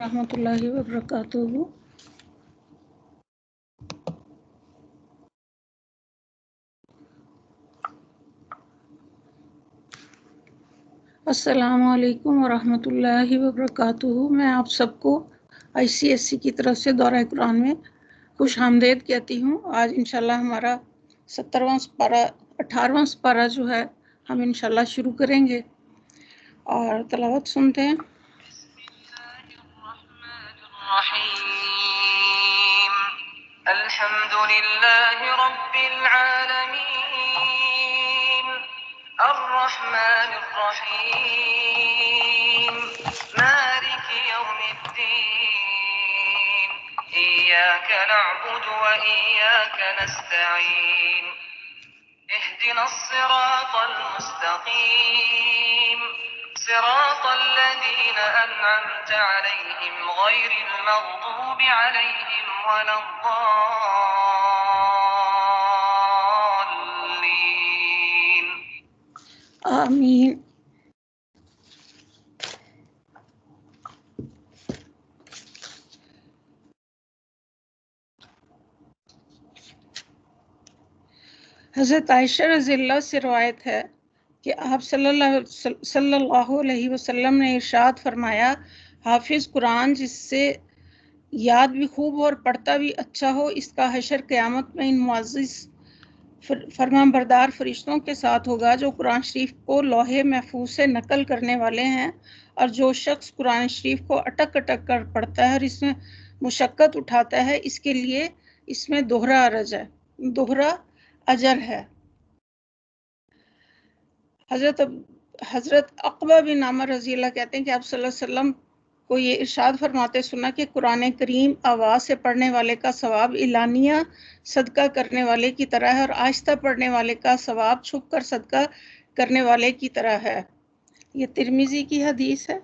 رحمۃ اللہ وبرکاتہ۔ السلام علیکم ورحمۃ اللہ وبرکاتہ۔ میں آپ سب کو ICSE کی طرف سے دورہ قرآن میں خوش آمدید کہتی ہوں۔ آج انشاءاللہ ہمارا 18واں سپارہ جو ہے ہم انشاءاللہ شروع کریں گے اور تلاوت سنتے ہیں۔ الحمد لله رب العالمين الرحمن الرحيم مالك يوم الدين إياك نعبد وإياك نستعين اهدنا الصراط المستقيم صراط الذين أنعمت عليهم غير المغضوب عليهم ولا الضالين آمین۔ حضرت عائشہ رضی اللہ سے روایت ہے کہ آپ صلی اللہ علیہ وسلم نے ارشاد فرمایا، حافظ قرآن جس سے یاد بھی خوب ہو اور پڑھتا بھی اچھا ہو، اس کا حشر قیامت میں ان معزز فرمانبردار فرشتوں کے ساتھ ہوگا جو قرآن شریف کو لوح محفوظ سے نقل کرنے والے ہیں، اور جو شخص قرآن شریف کو اٹک اٹک کر پڑھتا ہے اور اس میں مشقت اٹھاتا ہے، اس کے لیے اس میں دوہرا اجر ہے۔ حضرت عقبہ بن عامر رضی اللہ کہتے ہیں کہ آپ صلی اللہ علیہ وسلم کو یہ ارشاد فرماتے سنا کہ قرآن کریم آواز سے پڑھنے والے کا ثواب اعلانیہ صدقہ کرنے والے کی طرح ہے، اور آہستہ پڑھنے والے کا ثواب چھپ کر صدقہ کرنے والے کی طرح ہے۔ یہ ترمذی کی حدیث ہے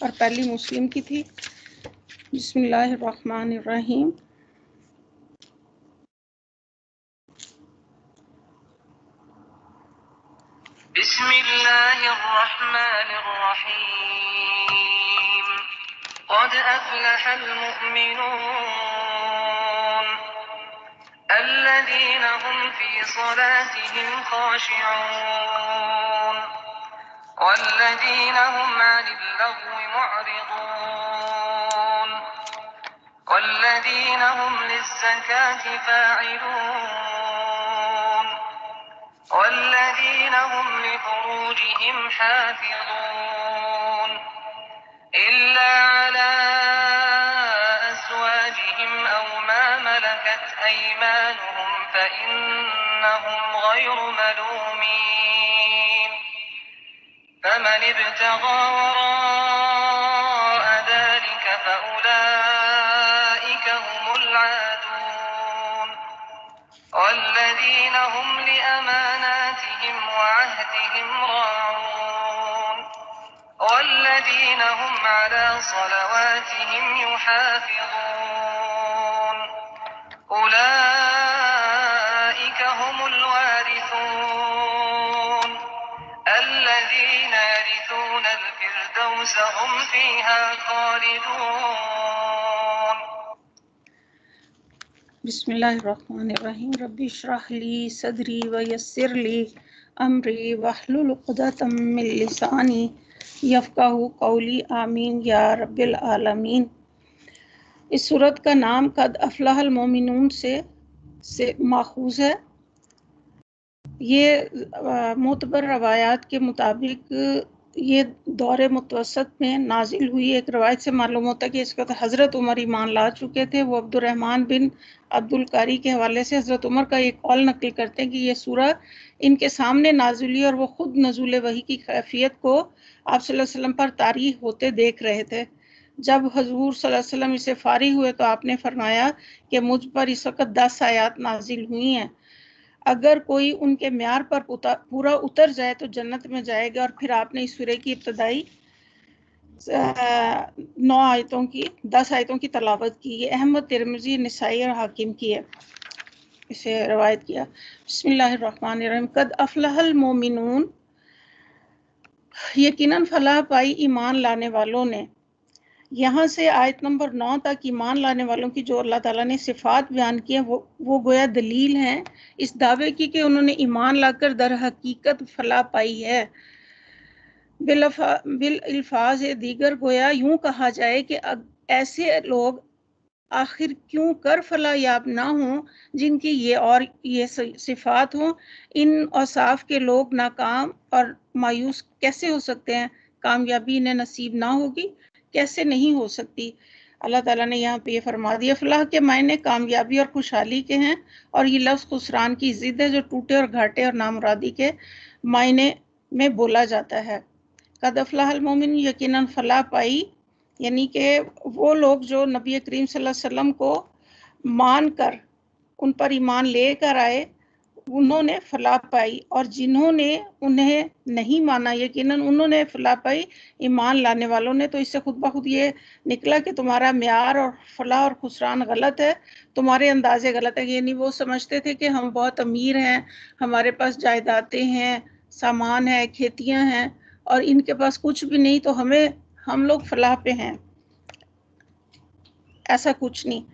اور پہلی مسلم کی تھی۔ بسم اللہ الرحمن الرحیم۔ بسم الله الرحمن الرحيم قد أفلح المؤمنون الذين هم في صلاتهم خاشعون والذين هم عن اللغو معرضون والذين هم للزكاة فاعلون والذين هم لفروجهم حافظون إلا على أزواجهم أو ما ملكت أيمانهم فإنهم غير ملومين فمن ابتغى وراء ذلك فأولئك هم العادون والذين هم لأماناتهم وعهدهم راعون والذين هم على صلواتهم يحافظون أولئك هم الوارثون الذين يرثون الفردوس هم فيها خالدون۔ بسم اللہ الرحمن الرحیم۔ رب اشرح لی صدری ویسر لی امری واحلل عقدۃ من لسانی یفقہوا قولی، آمین یا رب العالمین۔ اس سورت کا نام قد افلح المومنون سے ماخوذ ہے۔ یہ معتبر روایات کے مطابق یہ دور متوسط میں نازل ہوئی۔ ایک روایت سے معلوم ہوتا ہے کہ اس وقت حضرت عمر ایمان لا چکے تھے۔ وہ عبد الرحمن بن عبدالقاری کے حوالے سے حضرت عمر کا ایک قول نقل کرتے ہیں کہ یہ سورہ ان کے سامنے نازل ہوئی اور وہ خود نزول وحی کی کیفیت کو آپ صلی اللہ علیہ وسلم پر طاری ہوتے دیکھ رہے تھے۔ جب حضور صلی اللہ علیہ وسلم اسے فارغ ہوئے تو آپ نے فرمایا کہ مجھ پر اس وقت 10 آیات نازل ہوئی ہیں، اگر کوئی ان کے معیار پر پورا اتر جائے تو جنت میں جائے گا۔ اور پھر آپ نے اس سورہ کی ابتدائی 10 آیتوں کی تلاوت کی۔ یہ احمد، ترمذی، نسائی اور حاکم کی ہے، اسے روایت کیا۔ بسم اللہ الرحمن الرحیم۔ قد افلح المومنون، یقیناً فلاح پائی ایمان لانے والوں نے۔ یہاں سے آیت نمبر 9 تک ایمان لانے والوں کی جو اللہ تعالیٰ نے صفات بیان کی ہیں وہ گویا دلیل ہیں اس دعوے کی کہ انہوں نے ایمان لا کر در حقیقت فلاح پائی ہے۔ بالالفاظ دیگر گویا یوں کہا جائے کہ ایسے لوگ آخر کیوں کر فلاح یاب نہ ہوں جن کی یہ صفات ہوں۔ ان اوصاف کے لوگ ناکام اور مایوس کیسے ہو سکتے ہیں؟ کامیابی انہیں نصیب نہ ہوگی؟ کیسے نہیں ہو سکتی؟ اللہ تعالیٰ نے یہاں پہ یہ فرما دیا فلاح کے معنی کامیابی اور خوشحالی کے ہیں، اور یہ لفظ خسران کی ضد ہے جو ٹوٹے اور گھاٹے اور نامرادی کے معنی میں بولا جاتا ہے۔ قد افلح المومن، یقیناً فلاح پائی، یعنی کہ وہ لوگ جو نبی کریم صلی اللہ علیہ وسلم کو مان کر ان پر ایمان لے کر آئے انہوں نے فلاح پائی، اور جنہوں نے انہیں نہیں مانا یقیناً انہوں نے فلاح پائی ایمان لانے والوں نے۔ تو اس سے خود بخود یہ نکلا کہ تمہارا معیار اور فلاح اور خسران غلط ہے، تمہارے اندازے غلط ہے۔ یعنی وہ سمجھتے تھے کہ ہم بہت امیر ہیں، ہمارے پاس جائیدادیں ہیں، سامان ہے، کھیتیاں ہیں، اور ان کے پاس کچھ بھی نہیں، تو ہم لوگ فلاح پہ ہیں۔ ایسا کچھ نہیں۔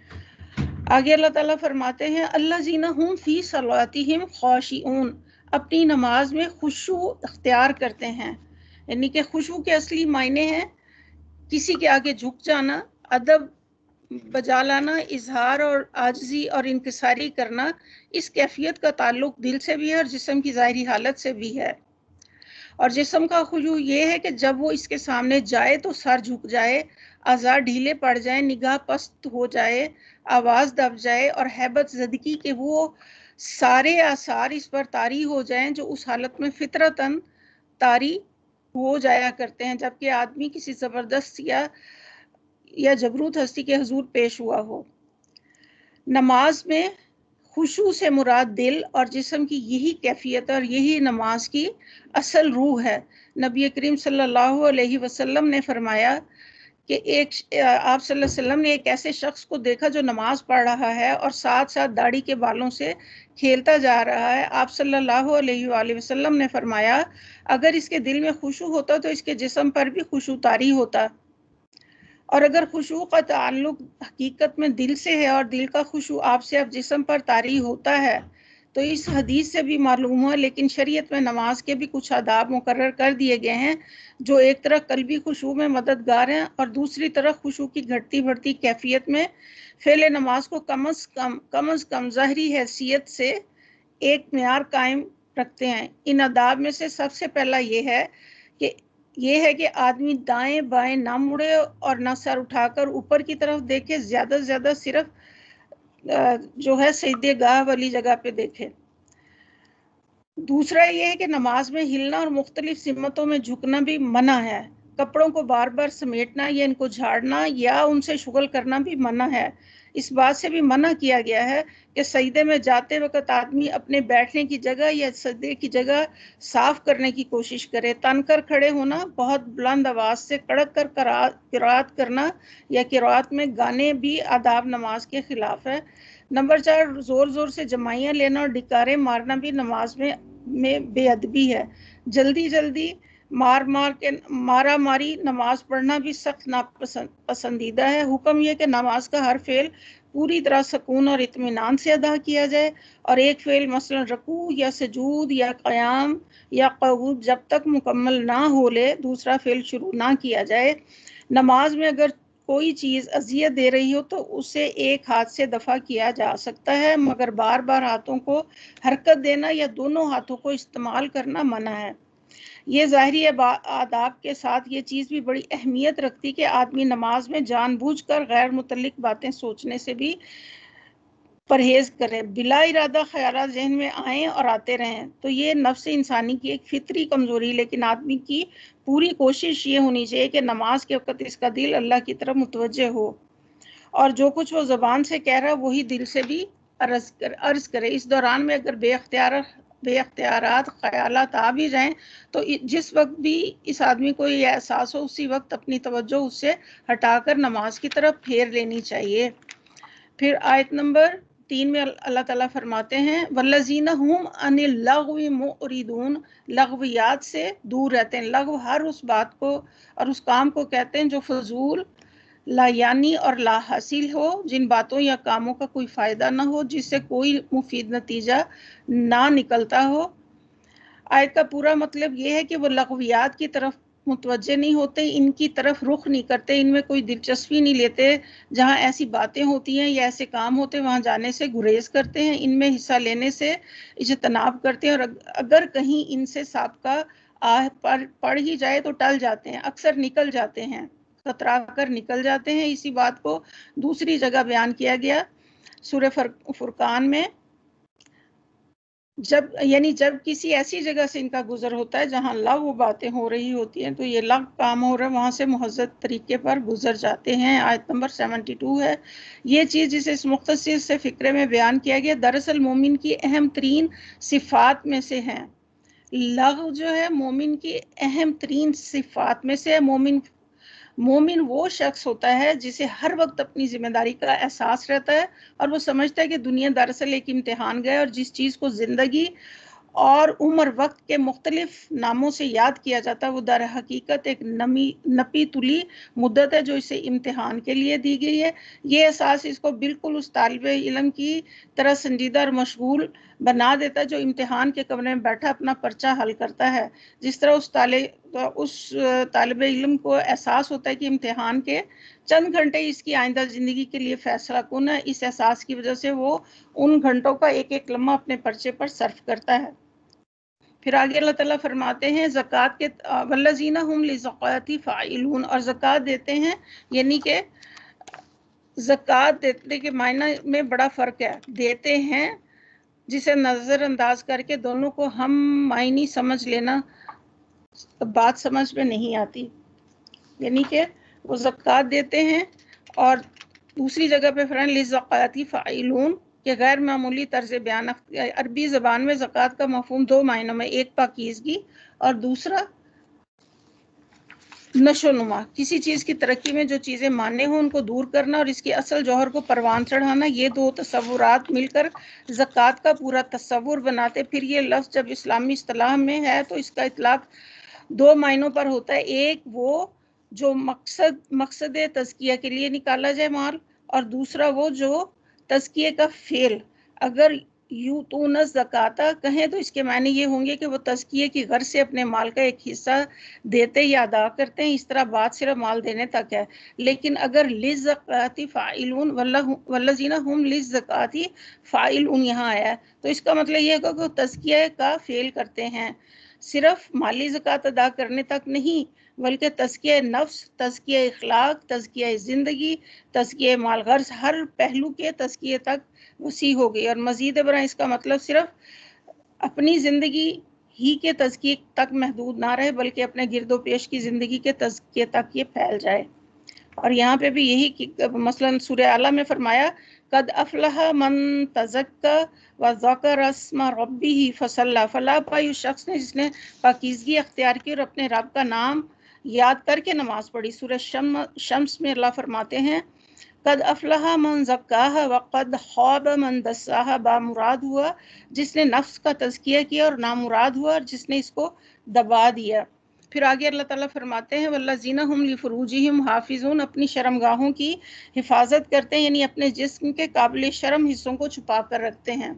آگے اللہ تعالیٰ فرماتے ہیں الذین ھم فی صلاتہم خاشعون، اپنی نماز میں خشوع اختیار کرتے ہیں۔ یعنی کہ خشوع کے اصلی معنی ہیں کسی کے آگے جھک جانا، ادب بجا لانا، اظہار اور عاجزی اور انکساری کرنا۔ اس کیفیت کا تعلق دل سے بھی ہے اور جسم کی ظاہری حالت سے بھی ہے۔ اور جسم کا خشوع یہ ہے کہ جب وہ اس کے سامنے جائے تو سر جھک جائے، اعضاء ڈھیلے پڑ جائیں، نگاہ پست ہو جائے، آواز دب جائے، اور ہیبت زدگی کے وہ سارے آثار اس پر طاری ہو جائیں جو اس حالت میں فطرتاً طاری ہو جایا کرتے ہیں جبکہ آدمی کسی زبردست یا جبروت ہستی کے حضور پیش ہوا ہو۔ نماز میں خشوع سے مراد دل اور جسم کی یہی کیفیت اور یہی نماز کی اصل روح ہے۔ نبی کریم صلی اللہ علیہ وسلم نے فرمایا کہ آپ صلی اللہ علیہ وسلم نے ایک ایسے شخص کو دیکھا جو نماز پڑھ رہا ہے اور ساتھ ساتھ داڑھی کے بالوں سے کھیلتا جا رہا ہے۔ آپ صلی اللہ علیہ وآلہ وسلم نے فرمایا اگر اس کے دل میں خشوع ہوتا تو اس کے جسم پر بھی خشوع طاری ہوتا، اور اگر خشوع کا تعلق حقیقت میں دل سے ہے اور دل کا خشوع آپ سے اب جسم پر طاری ہوتا ہے تو اس حدیث سے بھی معلوم ہوا لیکن شریعت میں نماز کے بھی کچھ آداب مقرر کر دیے گئے ہیں جو ایک طرح قلبی خشوع میں مددگار ہیں اور دوسری طرف خشوع کی گھٹتی بڑھتی کیفیت میں فعل نماز کو کم از کم ظاہری حیثیت سے ایک معیار قائم رکھتے ہیں۔ ان آداب میں سے سب سے پہلا یہ ہے کہ آدمی دائیں بائیں نہ مڑے اور نہ سر اٹھا کر اوپر کی طرف دیکھے، زیادہ سے زیادہ صرف جو ہے سجدے گاہ والی جگہ پہ دیکھے۔ دوسرا یہ ہے کہ نماز میں ہلنا اور مختلف سمتوں میں جھکنا بھی منع ہے۔ کپڑوں کو بار بار سمیٹنا یا ان کو جھاڑنا یا ان سے شغل کرنا بھی منع ہے۔ اس بات سے بھی منع کیا گیا ہے کہ سجدے میں جاتے وقت آدمی اپنے بیٹھنے کی جگہ یا سجدے کی جگہ صاف کرنے کی کوشش کرے۔ تن کر کھڑے ہونا، بہت بلند آواز سے کڑک کر قرات کرنا یا قرات میں گانے بھی آداب نماز کے خلاف ہے۔ نمبر 4، زور زور سے جمائیاں لینا اور ڈکارے مارنا بھی نماز میں بے ادبی ہے۔ جلدی مارا ماری نماز پڑھنا بھی سخت ناپسندیدہ ہے۔ حکم یہ کہ نماز کا ہر فعل پوری طرح سکون اور اطمینان سے ادا کیا جائے، اور ایک فعل مثلا رکوع یا سجود یا قیام یا قعود جب تک مکمل نہ ہو لے دوسرا فعل شروع نہ کیا جائے۔ نماز میں اگر کوئی چیز اذیت دے رہی ہو تو اسے ایک ہاتھ سے دفع کیا جا سکتا ہے، مگر بار بار ہاتھوں کو حرکت دینا یا دونوں ہاتھوں کو استعمال کرنا منع ہے۔ یہ ظاہری آداب کے ساتھ یہ چیز بھی بڑی اہمیت رکھتی کہ آدمی نماز میں جان بوجھ کر غیر متعلق باتیں سوچنے سے بھی پرہیز کرے۔ بلا ارادہ خیالات ذہن میں آئیں اور آتے رہیں تو یہ نفس انسانی کی ایک فطری کمزوری، لیکن آدمی کی پوری کوشش یہ ہونی چاہیے کہ نماز کے وقت اس کا دل اللہ کی طرف متوجہ ہو اور جو کچھ وہ زبان سے کہہ رہا ہے وہی دل سے بھی عرض کرے۔ اس دوران میں اگر بے اختیارات خیالات آ بھی جائیں تو جس وقت بھی اس آدمی کو یہ احساس ہو اسی وقت اپنی توجہ اس سے ہٹا کر نماز کی طرف پھیر لینی چاہیے۔ پھر آیت نمبر 3 میں اللہ تعالیٰ فرماتے ہیں والذین ھم عن اللغو معرضون، لغویات سے دور رہتے ہیں۔ لغو ہر اس بات کو اور اس کام کو کہتے ہیں جو فضول لا یعنی اور لا حاصل ہو، جن باتوں یا کاموں کا کوئی فائدہ نہ ہو، جس سے کوئی مفید نتیجہ نہ نکلتا ہو۔ آیت کا پورا مطلب یہ ہے کہ وہ لغویات کی طرف متوجہ نہیں ہوتے، ان کی طرف رخ نہیں کرتے، ان میں کوئی دلچسپی نہیں لیتے۔ جہاں ایسی باتیں ہوتی ہیں یا ایسے کام ہوتے ہیں وہاں جانے سے گریز کرتے ہیں، ان میں حصہ لینے سے اجتناب کرتے ہیں، اور اگر کہیں ان سے سابقہ پڑ ہی جائے تو ٹل جاتے ہیں، اکثر نکل جاتے ہیں، کترا کر نکل جاتے ہیں۔ اسی بات کو دوسری جگہ بیان کیا گیا سورہ فرقان میں، جب کسی ایسی جگہ سے ان کا گزر ہوتا ہے جہاں لغو باتیں ہو رہی ہوتی ہیں، تو یہ لغو کام ہو رہا ہے، وہاں سے مہذب طریقے پر گزر جاتے ہیں۔ آیت نمبر 72 ہے یہ چیز جسے اس مختصر سے فقرے میں بیان کیا گیا، دراصل مومن کی اہم ترین صفات میں سے ہے۔ لغو جو ہے مومن کی اہم ترین صفات میں سے ہے۔ مومن وہ شخص ہوتا ہے جسے ہر وقت اپنی ذمہ داری کا احساس رہتا ہے، اور وہ سمجھتا ہے کہ دنیا دراصل ایک امتحان گیا، اور جس چیز کو زندگی اور عمر وقت کے مختلف ناموں سے یاد کیا جاتا ہے وہ در حقیقت ایک نپی تلی مدت ہے جو اسے امتحان کے لیے دی گئی ہے۔ یہ احساس اس کو بالکل اس طالب علم کی طرح سنجیدہ اور مشغول بنا دیتا ہے جو امتحان کے کمرے میں بیٹھا اپنا پرچہ حل کرتا ہے۔ جس طرح اس طالب علم کو احساس ہوتا ہے کہ امتحان کے چند گھنٹے اس کی آئندہ زندگی کے لیے فیصلہ کن ہے، اس احساس کی وجہ سے وہ ان گھنٹوں کا ایک ایک لمحہ اپنے پرچے پر صرف کرتا ہے۔ پھر آگے اللہ تعالیٰ فرماتے ہیں زکوٰۃ کے والذین هم للزکاۃ فاعلون، اور زکوٰۃ دیتے ہیں، یعنی کہ زکوٰۃ دینے کے معنی میں بڑا فرق ہے۔ دیتے ہیں جسے نظر انداز کر کے دونوں کو ہم معنی سمجھ لینا بات سمجھ میں نہیں آتی، یعنی کہ وہ زکوٰۃ دیتے ہیں، اور دوسری جگہ پہ فرمایا للزکاۃ فاعلون کہ غیر معمولی طرز بیان۔ عربی زبان میں زکوٰۃ کا مفہوم دو معنوں میں، ایک پاکیزگی اور دوسرا نشو نما، کسی چیز کی ترقی میں جو چیزیں ماننے ہوں ان کو دور کرنا اور اس کے اصل جوہر کو پروان چڑھانا، یہ دو تصورات مل کر زکوٰۃ کا پورا تصور بناتے۔ پھر یہ لفظ جب اسلامی اصطلاح میں ہے تو اس کا اطلاق دو معنوں پر ہوتا ہے، ایک وہ جو مقصد تزکیہ کے لیے نکالا جائے مال، اور دوسرا وہ جو تزکیے کا فعل۔ اگر یؤتون الزکاۃ کہیں تو اس کے معنی یہ ہوں گے کہ وہ تزکیے کی غرض سے اپنے مال کا ایک حصہ دیتے یا ادا کرتے ہیں، اس طرح بات صرف مال دینے تک ہے۔ لیکن اگر للزکاۃ فاعلون والذین هم للزکاۃ فاعلون یہاں آیا ہے تو اس کا مطلب یہ ہوگا کہ وہ تزکیہ کا فعل کرتے ہیں، صرف مالی زکوٰۃ ادا کرنے تک نہیں بلکہ تزکیہ نفس، تزکیہ اخلاق، تزکیہ زندگی، تزکیہ مال، غرض ہر پہلو کے تزکیے تک وسیع ہو گئی، اور مزید برآں اس کا مطلب صرف اپنی زندگی ہی کے تزکیے تک محدود نہ رہے بلکہ اپنے گرد و پیش کی زندگی کے تزکیے تک یہ پھیل جائے۔ اور یہاں پہ بھی یہی مثلا سورہ اعلیٰ میں فرمایا قد افلح من تزکا وذکر اسم ربہ فصلی، فلاح پائی اس شخص نے جس نے پاکیزگی اختیار کی اور اپنے رب کا نام یاد کر کے نماز پڑھی۔ سورہ شمس میں اللہ فرماتے ہیں قد افلح من زکاہا وقد خاب من دساہا، بامراد ہوا جس نے نفس کا تزکیہ کیا اور نامراد ہوا اور جس نے اس کو دبا دیا۔ پھر آگے اللہ تعالیٰ فرماتے ہیں والذین هم لفروجہم حافظون، اپنی شرمگاہوں کی حفاظت کرتے ہیں، یعنی اپنے جسم کے قابل شرم حصوں کو چھپا کر رکھتے ہیں،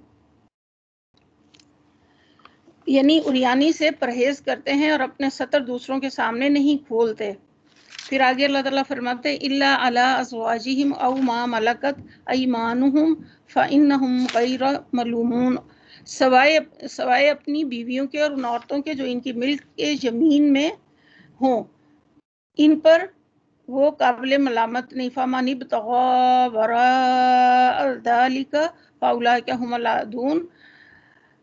یعنی عریانی سے پرہیز کرتے ہیں اور اپنے سطر دوسروں کے سامنے نہیں کھولتے۔ پھر آگے اللہ تعالیٰ فرماتے ہیں الا علی ازواجہم او ما ملکت ایمانہم فانہم غیر ملومون، سوائے اپنی بیویوں کے اور ان عورتوں کے جو ان کی ملک کے یمین میں ہوں، ان پر وہ قابل ملامت نہیں۔ فمن ابتغى وراء ذلک فاولئک هم العادون،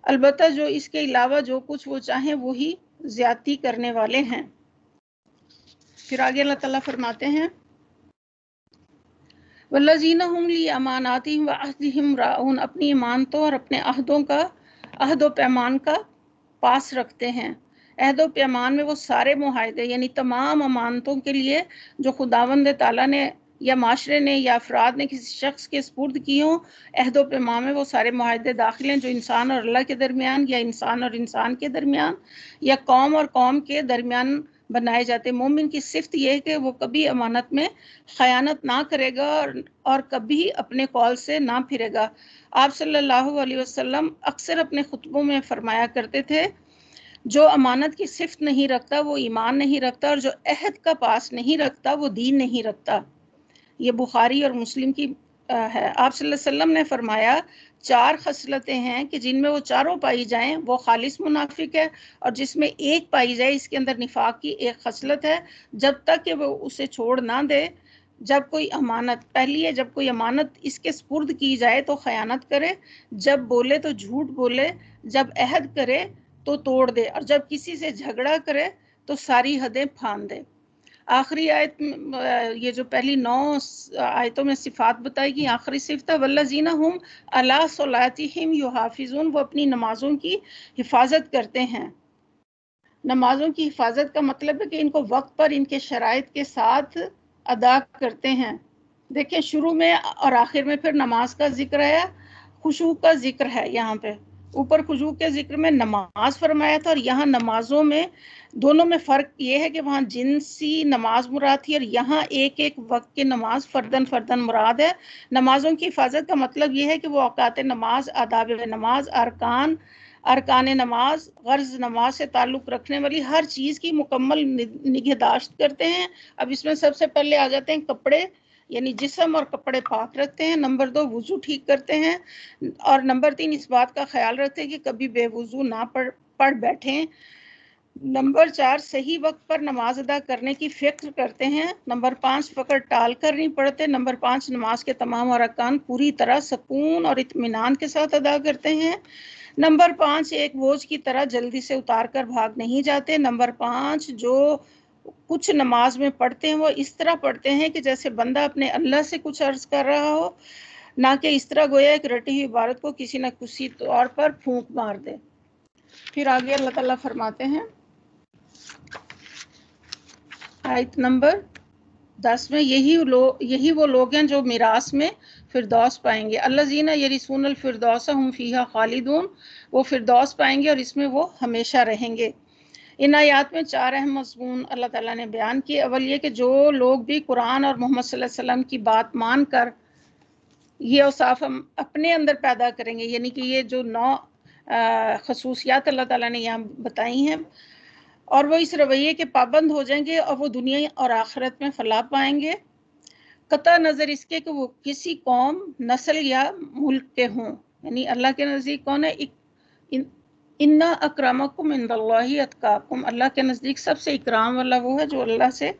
البتہ جو اس کے علاوہ جو کچھ وہ چاہیں وہی زیادتی کرنے والے ہیں۔ پھر آگے اللہ تعالیٰ فرماتے ہیں والذین هم لاماناتہم وعہدہم راعون، اپنی امانتوں اور اپنے عہد و پیمان کا پاس رکھتے ہیں۔ عہد و پیمان میں وہ سارے معاہدے، یعنی تمام امانتوں کے لیے جو خداوند تعالیٰ نے یا معاشرے نے یا افراد نے کسی شخص کے سپرد کی ہوں، عہد و پیمان میں وہ سارے معاہدے داخل ہیں جو انسان اور اللہ کے درمیان، یا انسان اور انسان کے درمیان، یا قوم اور قوم کے درمیان بنائے جاتے ہیں۔ مومن کی صفت یہ ہے کہ وہ کبھی امانت میں خیانت نہ کرے گا اور کبھی اپنے قول سے نہ پھرے گا۔ آپ صلی اللہ علیہ وسلم اکثر اپنے خطبوں میں فرمایا کرتے تھے جو امانت کی صفت نہیں رکھتا وہ ایمان نہیں رکھتا، اور جو عہد کا پاس نہیں رکھتا وہ دین نہیں رکھتا۔ یہ بخاری اور مسلم کی ہے۔ آپ صلی اللہ علیہ وسلم نے فرمایا 4 خصلتیں ہیں کہ جن میں وہ چاروں پائی جائیں وہ خالص منافق ہے، اور جس میں ایک پائی جائے اس کے اندر نفاق کی ایک خصلت ہے، جب تک کہ وہ اسے چھوڑ نہ دے۔ جب کوئی امانت، پہلی ہے جب کوئی امانت اس کے سپرد کی جائے تو خیانت کرے، جب بولے تو جھوٹ بولے، جب عہد کرے تو توڑ دے، اور جب کسی سے جھگڑا کرے تو ساری حدیں پھاند دے۔ آخری آیت یہ جو پہلی 9 آیتوں میں صفات بتائی گئی، آخری صفت ہے والذین هم علی صلاتہم یحافظون، وہ اپنی نمازوں کی حفاظت کرتے ہیں۔ نمازوں کی حفاظت کا مطلب ہے کہ ان کو وقت پر ان کے شرائط کے ساتھ ادا کرتے ہیں۔ دیکھیں شروع میں اور آخر میں پھر نماز کا ذکر ہے، خشوع کا ذکر ہے۔ یہاں پہ اوپر خشوع کے ذکر میں نماز فرمایا تھا، اور یہاں نمازوں میں دونوں میں فرق یہ ہے کہ وہاں جنسی نماز مراد تھی، اور یہاں ایک ایک وقت کی نماز فردن فردن مراد ہے۔ نمازوں کی حفاظت کا مطلب یہ ہے کہ وہ اوقات نماز، آداب نماز، ارکان نماز، غرض نماز سے تعلق رکھنے والی ہر چیز کی مکمل نگہداشت کرتے ہیں۔ اب اس میں سب سے پہلے آ جاتے ہیں کپڑے، یعنی جسم اور کپڑے پاک رکھتے ہیں۔ نمبر 2 وضو ٹھیک کرتے ہیں، اور نمبر 3 اس بات کا خیال رکھتے ہیں کہ کبھی بے وضو نہ پڑھ بیٹھیں۔ نمبر 4 صحیح وقت پر نماز ادا کرنے کی فکر کرتے ہیں۔ نمبر 5 فقط ٹال کر نہیں پڑھتے۔ نمبر 5 نماز کے تمام ارکان پوری طرح سکون اور اطمینان کے ساتھ ادا کرتے ہیں۔ نمبر 5 ایک بوجھ کی طرح جلدی سے اتار کر بھاگ نہیں جاتے۔ نمبر 5 جو کچھ نماز میں پڑھتے ہیں وہ اس طرح پڑھتے ہیں کہ جیسے بندہ اپنے اللہ سے کچھ عرض کر رہا ہو، نہ کہ اس طرح گویا ایک رٹی ہوئی عبارت کو کسی نہ کسی طور پر پھونک مار دے۔ پھر آگے اللہ تعالیٰ فرماتے ہیں آیت نمبر 10 میں، یہی وہ لوگ ہیں جو میراث میں فردوس پائیں گے۔ الذین یرثون الفردوس هم فیہا خالدون، وہ فردوس پائیں گے اور اس میں وہ ہمیشہ رہیں گے۔ ان آیات میں 4 اہم مضمون اللہ تعالیٰ نے بیان کیے۔ اول یہ کہ جو لوگ بھی قرآن اور محمد صلی اللہ علیہ وسلم کی بات مان کر یہ اوصاف ہم اپنے اندر پیدا کریں گے، یعنی کہ یہ جو 9 خصوصیات اللہ تعالیٰ نے یہاں بتائی ہیں، اور وہ اس رویے کے پابند ہو جائیں گے اور وہ دنیا اور آخرت میں فلاح پائیں گے، قطع نظر اس کے کہ وہ کسی قوم، نسل یا ملک کے ہوں۔ یعنی اللہ کے نزدیک کون ہے؟ اِنَّ أَكْرَمَكُمْ عِنْدَ اللَّهِ أَتْقَاكُمْ، اللہ کے نزدیک سب سے اکرام والا وہ ہے جو اللہ سے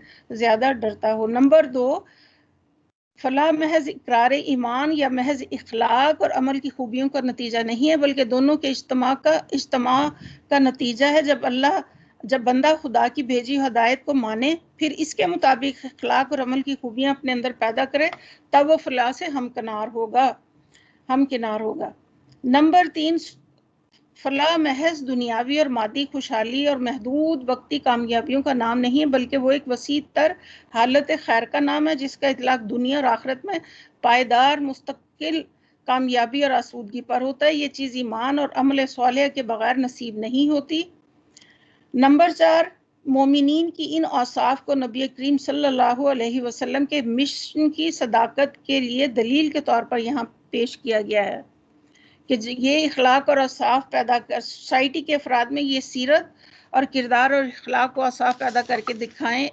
زیادہ ڈرتا ہو۔ نمبر 2 فلاح محض اقرار ایمان یا محض اخلاق اور عمل کی خوبیوں کا نتیجہ نہیں ہے، بلکہ دونوں کے اجتماع کا نتیجہ ہے۔ جب بندہ خدا کی بھیجی ہدایت کو مانے، پھر اس کے مطابق اخلاق اور عمل کی خوبیاں اپنے اندر پیدا کرے، تب وہ فلاح سے ہمکنار ہوگا۔ نمبر 3 فلاح محض دنیاوی اور مادی خوشحالی اور محدود وقتی کامیابیوں کا نام نہیں ہے، بلکہ وہ ایک وسیع تر حالت خیر کا نام ہے جس کا اطلاق دنیا اور آخرت میں پائیدار مستقل کامیابی اور آسودگی پر ہوتا ہے۔ یہ چیز ایمان اور عمل صالح کے بغیر نصیب نہیں ہوتی۔ نمبر 4 مومنین کی ان اوصاف کو نبی کریم صلی اللہ علیہ وسلم کے مشن کی صداقت کے لیے دلیل کے طور پر یہاں پیش کیا گیا ہے کہ یہ اخلاق اور اوصاف پیدا کر سوسائٹی کے افراد میں یہ سیرت اور کردار اور اخلاق و اوصاف پیدا کر کے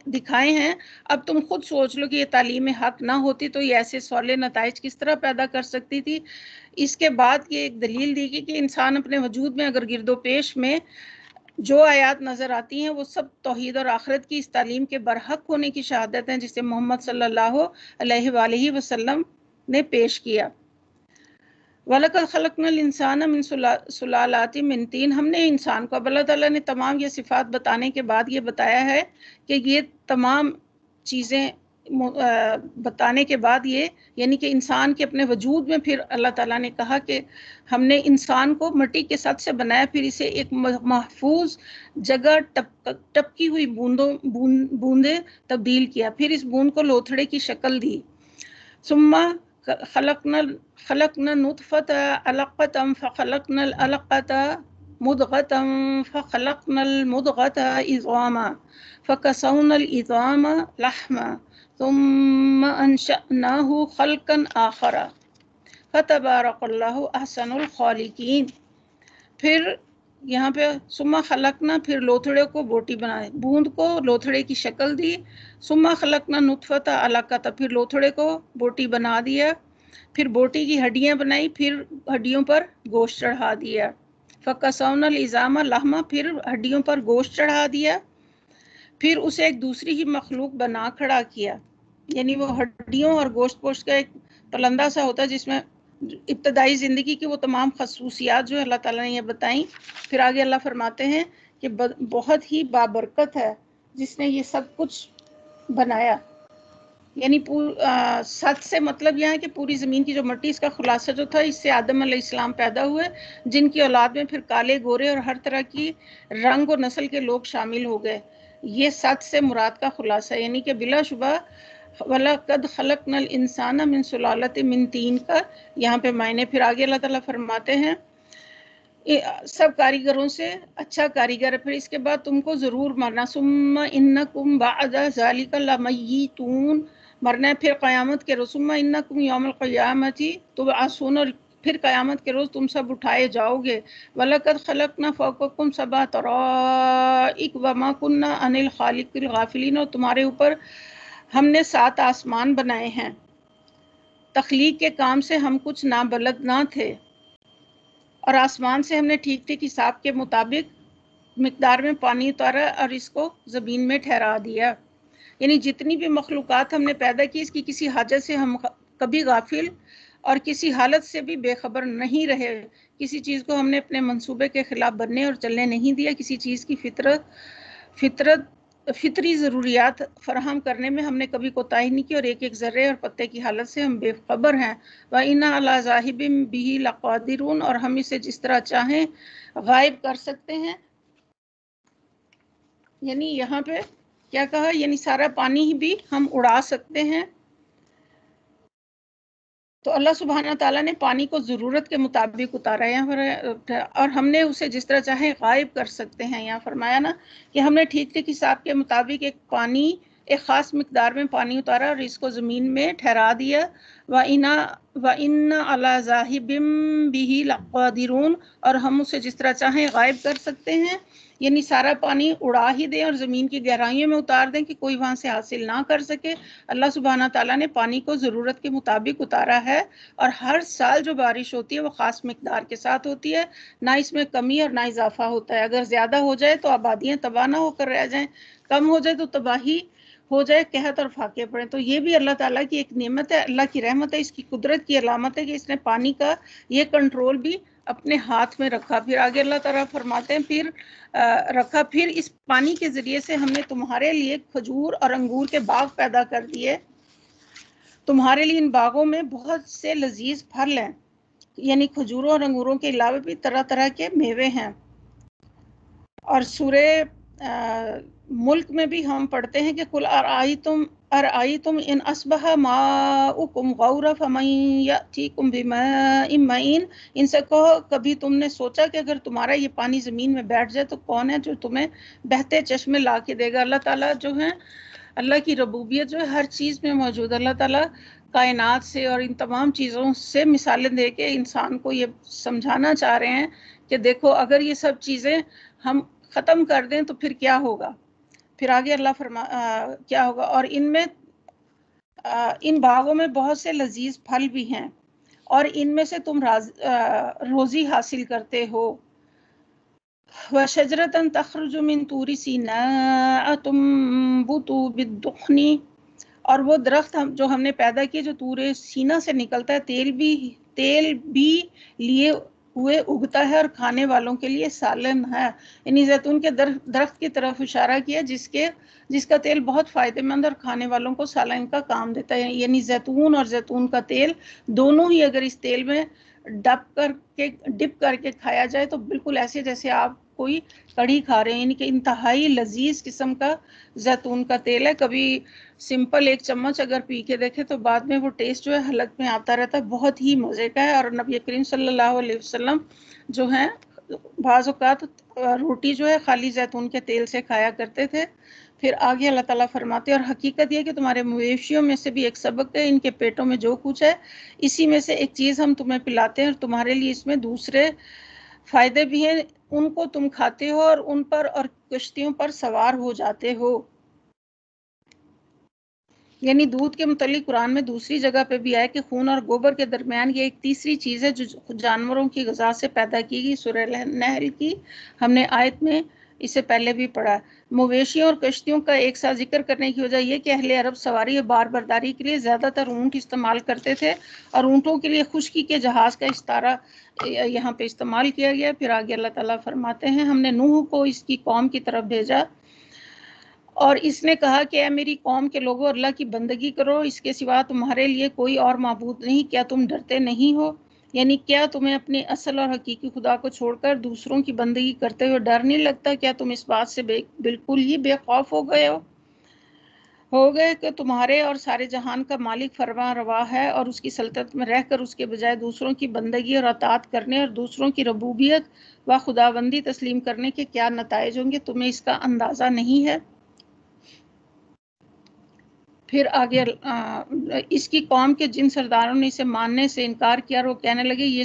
دکھائے ہیں۔ اب تم خود سوچ لو کہ یہ تعلیم حق نہ ہوتی تو یہ ایسے صالح نتائج کس طرح پیدا کر سکتی تھی۔ اس کے بعد یہ ایک دلیل دی گئی کہ انسان اپنے وجود میں اگر گرد و پیش میں جو آیات نظر آتی ہیں وہ سب توحید اور آخرت کی اس تعلیم کے برحق ہونے کی شہادت ہیں جسے محمد صلی اللہ علیہ وآلہ وسلم نے پیش کیا۔ وَلَقَدْ خَلَقْنَا الْإِنسَانَ مِنْ سُلَالَةٍ مِنْ طِينٍ، ہم نے انسان کو، اب اللہ تعالیٰ نے تمام یہ صفات بتانے کے بعد یہ بتایا ہے کہ یہ تمام چیزیں بتانے کے بعد یہ، یعنی کہ انسان کے اپنے وجود میں پھر اللہ تعالیٰ نے کہا کہ ہم نے انسان کو مٹی کے سطح سے بنایا، پھر اسے ایک محفوظ جگہ ٹپکی ہوئی بوندیں تبدیل کیا، پھر اس بوند کو لوتھڑے کی شکل دی۔ ثم خلقنا نطفة علقة فخلقنا العلقة مدغة فخلقنا المدغة عظاما فكسونا العظام لحما ثم انشأناه خلقا آخر فتبارک اللہ احسن الخالقین۔ پھر یہاں پہ ثم خلقنا، پھر لوتھڑے کو بوٹی بنائے، بوند کو لوتھڑے کی شکل دی، ثم خلقنا نطفۃ علقۃ، پھر لوتھڑے کو بوٹی بنا دیا، پھر بوٹی کی ہڈیاں بنائی، پھر ہڈیوں پر گوشت چڑھا دیا، فکسونا العظام لحما، پھر ہڈیوں پر گوشت چڑھا دیا، پھر اسے ایک دوسری ہی مخلوق بنا کھڑا کیا، یعنی وہ ہڈیوں اور گوشت پوشت کا ایک پلندہ سا ہوتا ہے جس میں ابتدائی زندگی کی وہ تمام خصوصیات جو اللہ تعالیٰ نے یہ بتائیں۔ پھر آگے اللہ فرماتے ہیں کہ بہت ہی بابرکت ہے جس نے یہ سب کچھ بنایا، یعنی سچ سے مطلب یہ ہے کہ پوری زمین کی جو مٹی، اس کا خلاصہ جو تھا، اس سے آدم علیہ السلام پیدا ہوئے، جن کی اولاد میں پھر کالے گورے اور ہر طرح کی رنگ و نسل کے لوگ شامل ہو گئے۔ یہ سچ سے مراد کا خلاصہ، یعنی کہ بلا شبہ وَلَقَدْ خَلَقْنَا الْإِنسَانَ مِنْ سُلَالَةٍ مِنْ طِينٍ کا یہاں پہ معنی۔ پھر آگے اللہ تعالیٰ فرماتے ہیں سب کاریگروں سے اچھا کاریگر ہے، پھر اس کے بعد تم کو ضرور مرنا، ثُمَّ إِنَّكُمْ بَعْدَ ذَلِكَ لَمَيِّتُونَ، مرنا ہے پھر قیامت کے روز، ثُمَّ إِنَّكُمْ يَوْمَ الْقِيَامَةِ تُبْعَثُونَ، اور پھر قیامت کے روز تم سب اٹھائے جاؤ گے۔ وَلَقَدْ خَلَقْنَا فَوْقَكُمْ سَبْعَ طَرَائِقَ وَمَا كُنَّا عَنِ الْخَالِقِ الْغَافِلِينَ، اور تمہارے اوپر ہم نے 7 آسمان بنائے ہیں، تخلیق کے کام سے ہم کچھ نابلد نہ تھے، اور آسمان سے ہم نے ٹھیک ٹھیک حساب کے مطابق مقدار میں پانی اتارا اور اس کو زمین میں ٹھہرا دیا۔ یعنی جتنی بھی مخلوقات ہم نے پیدا کی، اس کی کسی حاجت سے ہم کبھی غافل اور کسی حالت سے بھی بے خبر نہیں رہے، کسی چیز کو ہم نے اپنے منصوبے کے خلاف بننے اور چلنے نہیں دیا، کسی چیز کی فطری ضروریات فراہم کرنے میں ہم نے کبھی کوتاہی نہیں کی، اور ایک ایک ذرے اور پتے کی حالت سے ہم بے خبر ہیں۔ وَإِنَّا عَلَىٰ ذَاهِبٍ بِهِ لَقَادِرُونَ، اور ہم اسے جس طرح چاہیں غائب کر سکتے ہیں۔ یعنی یہاں پہ کیا کہا، یعنی سارا پانی بھی ہم اڑا سکتے ہیں۔ تو اللہ سبحانہ تعالیٰ نے پانی کو ضرورت کے مطابق اتارا ہے یہاں پر، اور ہم نے اسے جس طرح چاہے غائب کر سکتے ہیں۔ یہاں فرمایا نا کہ ہم نے ٹھیک ٹھیک حساب کے مطابق ایک خاص مقدار میں پانی اتارا اور اس کو زمین میں ٹھہرا دیا۔ وَإِنَّ عَلَىٰ ذَاهِبٍ بِهِ لَقَادِرُونَ، اور ہم اسے جس طرح چاہیں غائب کر سکتے ہیں، یعنی سارا پانی اڑا ہی دیں اور زمین کی گہرائیوں میں اتار دیں کہ کوئی وہاں سے حاصل نہ کر سکے۔ اللہ سبحانہ تعالیٰ نے پانی کو ضرورت کے مطابق اتارا ہے، اور ہر سال جو بارش ہوتی ہے وہ خاص مقدار کے ساتھ ہوتی ہے، نہ اس میں کمی اور نہ اضافہ ہوتا ہے۔ اگر زیادہ ہو جائے تو آبادیاں تباہ نہ ہو کر رہ جائیں، کم ہو جائے تو تباہی ہو جائے، قحط اور فاقے پڑیں۔ تو یہ بھی اللہ تعالیٰ کی ایک نعمت ہے، اللہ کی رحمت ہے، اس کی قدرت کی علامت ہے کہ اس نے پانی کا یہ کنٹرول بھی اپنے ہاتھ میں رکھا۔ پھر آگے اللہ تعالیٰ فرماتے ہیں پھر اس پانی کے ذریعے سے ہم نے تمہارے لیے کھجور اور انگور کے باغ پیدا کر دیے، تمہارے لیے ان باغوں میں بہت سے لذیذ پھل ہیں، یعنی کھجوروں اور انگوروں کے علاوہ بھی طرح طرح کے میوے ہیں۔ اور سورہ ملک میں بھی ہم پڑھتے ہیں کہ قُلْ أَرَأَيْتُمْ إِنْ أَصْبَحَ مَاؤُكُمْ غَوْرًا فَمَنْ يَأْتِيكُمْ بِمَاءٍ مَّعِينٍ، ان سے کہو کبھی تم نے سوچا کہ اگر تمہارا یہ پانی زمین میں بیٹھ جائے تو کون ہے جو تمہیں بہتے چشمے لا کے دے گا۔ اللہ تعالیٰ جو ہیں، اللہ کی ربوبیت جو ہے ہر چیز میں موجود ہے۔ اللہ تعالیٰ کائنات سے اور ان تمام چیزوں سے مثالیں دے کے انسان کو یہ سمجھانا چاہ رہے ہیں کہ دیکھو اگر یہ سب چیزیں ہم ختم کر دیں تو پھر کیا ہوگا۔ پھر آگے اللہ کیا ہوگا، اور ان باغوں میں بہت سے لذیذ پھل بھی ہیں، اور ان میں سے تم روزی حاصل کرتے ہو۔ وَشَجَرَةً تَخْرُجُ مِن طُورِ سِينَاءَ تُنبُتُ بِالدُّخْنِ، اور وہ درخت جو ہم نے پیدا کیے جو طور سینا سے نکلتا ہے، تیل بھی لیے ہوئے اگتا ہے اور کھانے والوں کے لیے سالن ہے۔ یعنی زیتون کے درخت کی طرف اشارہ کیا جس کا تیل بہت فائدہ مند اور کھانے والوں کو سالن کا کام دیتا ہے۔ یعنی زیتون اور زیتون کا تیل دونوں ہی اگر اس تیل میں ڈپ کر کے کھایا جائے تو بالکل ایسے جیسے آپ کوئی کڑھی کھا رہے ہیں، یعنی کہ انتہائی لذیذ قسم کا زیتون کا تیل ہے۔ کبھی سمپل ایک چمچ اگر پی کے دیکھے تو بعد میں وہ ٹیسٹ جو ہے حلق میں آتا رہتا ہے، بہت ہی مزے کا ہے۔ اور نبی کریم صلی اللہ علیہ وسلم جو ہیں بعض اوقات روٹی جو ہے خالی زیتون کے تیل سے کھایا کرتے تھے۔ پھر آگے اللہ تعالیٰ فرماتے ہیں اور حقیقت یہ کہ تمہارے مویشیوں میں سے بھی ایک سبق ہے، ان کے پیٹوں میں جو کچھ ہے اسی میں سے ایک چیز ہم تمہیں پلاتے ہیں اور تمہارے لیے اس میں دوسرے فائدے بھی ہیں، ان کو تم کھاتے ہو اور ان پر اور کشتیوں پر سوار ہو جاتے ہو۔ یعنی دودھ کے متعلق قرآن میں دوسری جگہ پہ بھی آئے کہ خون اور گوبر کے درمیان یہ ایک تیسری چیز ہے جو جانوروں کی غذا سے پیدا کی گئی۔ سورہ نحل کی ہم نے آیت میں اسے پہلے بھی پڑھا۔ مویشیوں اور کشتیوں کا ایک ساتھ ذکر کرنے کی وجہ یہ کہ اہل عرب سواری اور بار برداری کے لیے زیادہ تر اونٹ استعمال کرتے تھے اور اونٹوں کے لیے خشکی کے جہاز کا استعارہ یہاں پہ استعمال کیا گیا۔ پھر آگے اللہ تعالیٰ فرماتے ہیں ہم نے نوح کو اس کی قوم کی طرف بھیجا اور اس نے کہا کہ اے میری قوم کے لوگوں، اللہ کی بندگی کرو، اس کے سوا تمہارے لیے کوئی اور معبود نہیں، کیا تم ڈرتے نہیں ہو؟ یعنی کیا تمہیں اپنے اصل اور حقیقی خدا کو چھوڑ کر دوسروں کی بندگی کرتے ہوئے ڈر نہیں لگتا؟ کیا تم اس بات سے بالکل ہی بے خوف ہو گئے کہ تمہارے اور سارے جہان کا مالک فرما روا ہے اور اس کی سلطنت میں رہ کر اس کے بجائے دوسروں کی بندگی اور اطاعت کرنے اور دوسروں کی ربوبیت و خداوندی تسلیم کرنے کے کیا نتائج ہوں گے؟ تمہیں اس کا اندازہ نہیں ہے؟ پھر آگے اس کی قوم کے جن سرداروں نے اسے ماننے سے انکار کیا اور وہ کہنے لگے یہ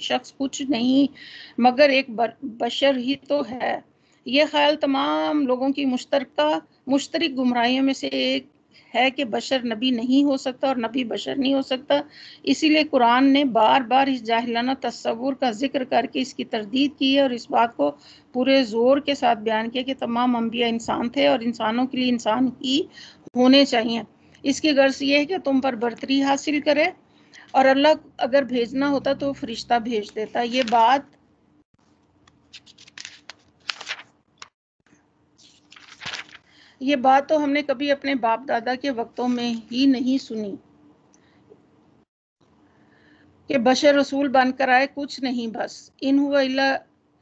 شخص کچھ نہیں مگر ایک بشر ہی تو ہے۔ یہ خیال تمام لوگوں کی مشترک گمراہیوں میں سے ایک ہے کہ بشر نبی نہیں ہو سکتا اور نبی بشر نہیں ہو سکتا۔ اسی لیے قرآن نے بار بار اس جاہلانہ تصور کا ذکر کر کے اس کی تردید کی ہے اور اس بات کو پورے زور کے ساتھ بیان کیا کہ تمام انبیاء انسان تھے اور انسانوں کے لیے انسان ہی ہونے چاہیے۔ اس کی غرض یہ ہے کہ تم پر برتری حاصل کرے اور اللہ اگر بھیجنا ہوتا تو فرشتہ بھیج دیتا۔ یہ بات تو ہم نے کبھی اپنے باپ دادا کے وقتوں میں ہی نہیں سنی کہ بشر رسول بن کر آئے، کچھ نہیں، بس ان ہوا الا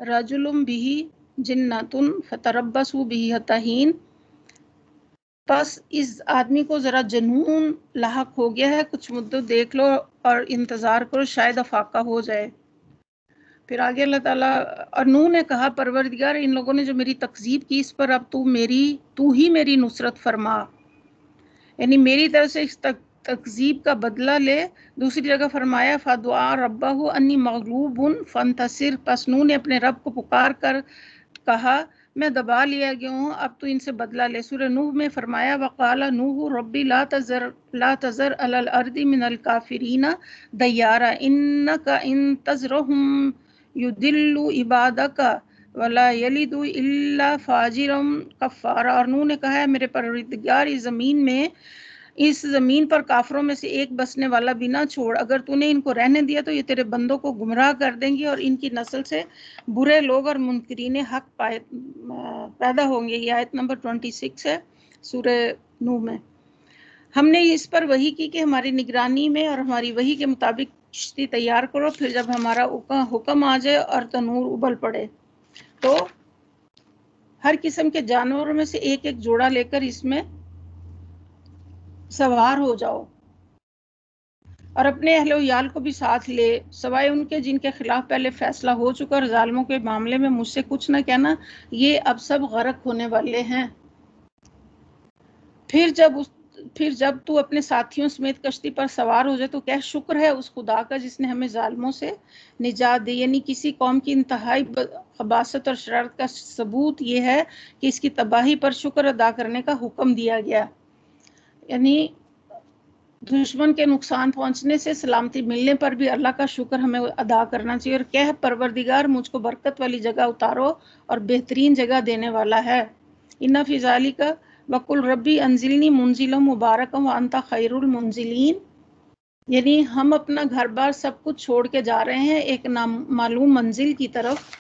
رجل بہ جنۃ فتربصوا بہ حتی حین، بس اس آدمی کو ذرا جنون لاحق ہو گیا ہے، کچھ مدت دیکھ لو اور انتظار کرو، شاید افاقہ ہو جائے۔ پھر آگے اللہ تعالیٰ اور نوح نے کہا پروردگار ان لوگوں نے جو میری تکذیب کی اس پر اب تو ہی میری نصرت فرما، یعنی میری طرف سے اس تکذیب کا بدلہ لے۔ دوسری جگہ فرمایا فدعا ربہ انی مغلوب فانتصر، پس نوح نے اپنے رب کو پکار کر کہا میں دبا لیا گیا ہوں، اب تو ان سے بدلہ لے۔ سورہ نوح میں فرمایا وقال نوح ربی لا تذر علی الارض من الکافرین دیارا انک ان تذرهم یضلوا عبادک ولا یلدوا الا فاجرا کفارا۔ اور نوح نے کہا ہے میرے پروردگار اس زمین پر کافروں میں سے ایک بسنے والا بھی نہ چھوڑ، اگر تو نے ان کو رہنے دیا تو یہ تیرے بندوں کو گمراہ کر دیں گی اور ان کی نسل سے برے لوگ اور منکرین حق پیدا ہوں گے۔ یہ آیت نمبر 26 ہے سورہ نوح میں۔ ہم نے اس پر وحی کی کہ ہماری نگرانی میں اور ہماری وحی کے مطابق کشتی تیار کرو، پھر جب ہمارا حکم آ جائے اور تنور ابل پڑے تو ہر قسم کے جانوروں میں سے ایک ایک جوڑا لے کر اس میں سوار ہو جاؤ اور اپنے اہل و عیال کو بھی ساتھ لے، سوائے ان کے جن کے خلاف پہلے فیصلہ ہو چکا، اور ظالموں کے معاملے میں مجھ سے کچھ نہ کہنا، یہ اب سب غرق ہونے والے ہیں۔ پھر جب تو اپنے ساتھیوں سمیت کشتی پر سوار ہو جائے تو کہہ شکر ہے اس خدا کا جس نے ہمیں ظالموں سے نجات دی۔ یعنی کسی قوم کی انتہائی خباثت اور شرارت کا ثبوت یہ ہے کہ اس کی تباہی پر شکر ادا کرنے کا حکم دیا گیا، یعنی دشمن کے نقصان پہنچنے سے سلامتی ملنے پر بھی اللہ کا شکر ہمیں ادا کرنا چاہیے، اور کہہ پروردگار مجھ کو برکت والی جگہ اتارو اور بہترین جگہ دینے والا ہے۔ ان فی ذالک وقل ربی انزلنی منزلا مبارکا وانت خیر المنزلین، یعنی ہم اپنا گھر بار سب کچھ چھوڑ کے جا رہے ہیں ایک معلوم منزل کی طرف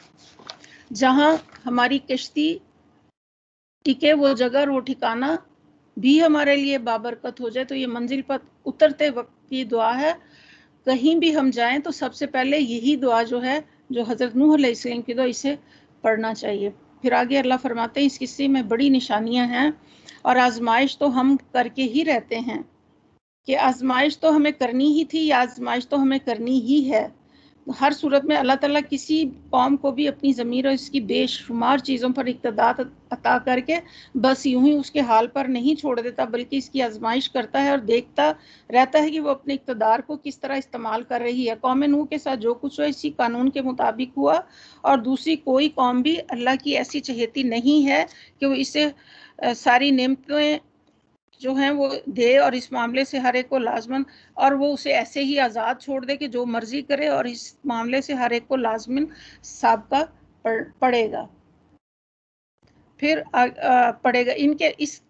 جہاں ہماری کشتی ٹکے، وہ جگہ وہ ٹھکانہ بھی ہمارے لیے بابرکت ہو جائے۔ تو یہ منزل پر اترتے وقت کی دعا ہے، کہیں بھی ہم جائیں تو سب سے پہلے یہی دعا جو ہے جو حضرت نوح علیہ السلام کی دعا، اسے پڑھنا چاہیے۔ پھر آگے اللہ فرماتے ہیں اس قصے میں بڑی نشانیاں ہیں اور آزمائش تو ہم کر کے ہی رہتے ہیں، کہ آزمائش تو ہمیں کرنی ہی تھی، یا آزمائش تو ہمیں کرنی ہی ہے۔ ہر صورت میں اللہ تعالیٰ کسی قوم کو بھی اپنی ضمیر اور اس کی بے شمار چیزوں پر اقتدار عطا کر کے بس یوں ہی اس کے حال پر نہیں چھوڑ دیتا، بلکہ اس کی آزمائش کرتا ہے اور دیکھتا رہتا ہے کہ وہ اپنے اقتدار کو کس طرح استعمال کر رہی ہے۔ قوم نوح کے ساتھ جو کچھ ہوا اسی قانون کے مطابق ہوا، اور دوسری کوئی قوم بھی اللہ کی ایسی چہیتی نہیں ہے کہ وہ اسے ساری نعمتیں جو ہیں وہ دے اور اس معاملے سے ہر ایک کو لازمن، اور وہ اسے ایسے ہی آزاد چھوڑ دے کہ جو مرضی کرے، اور اس معاملے سے ہر ایک کو لازمن سابقہ پڑے گا، پھر پڑے گا۔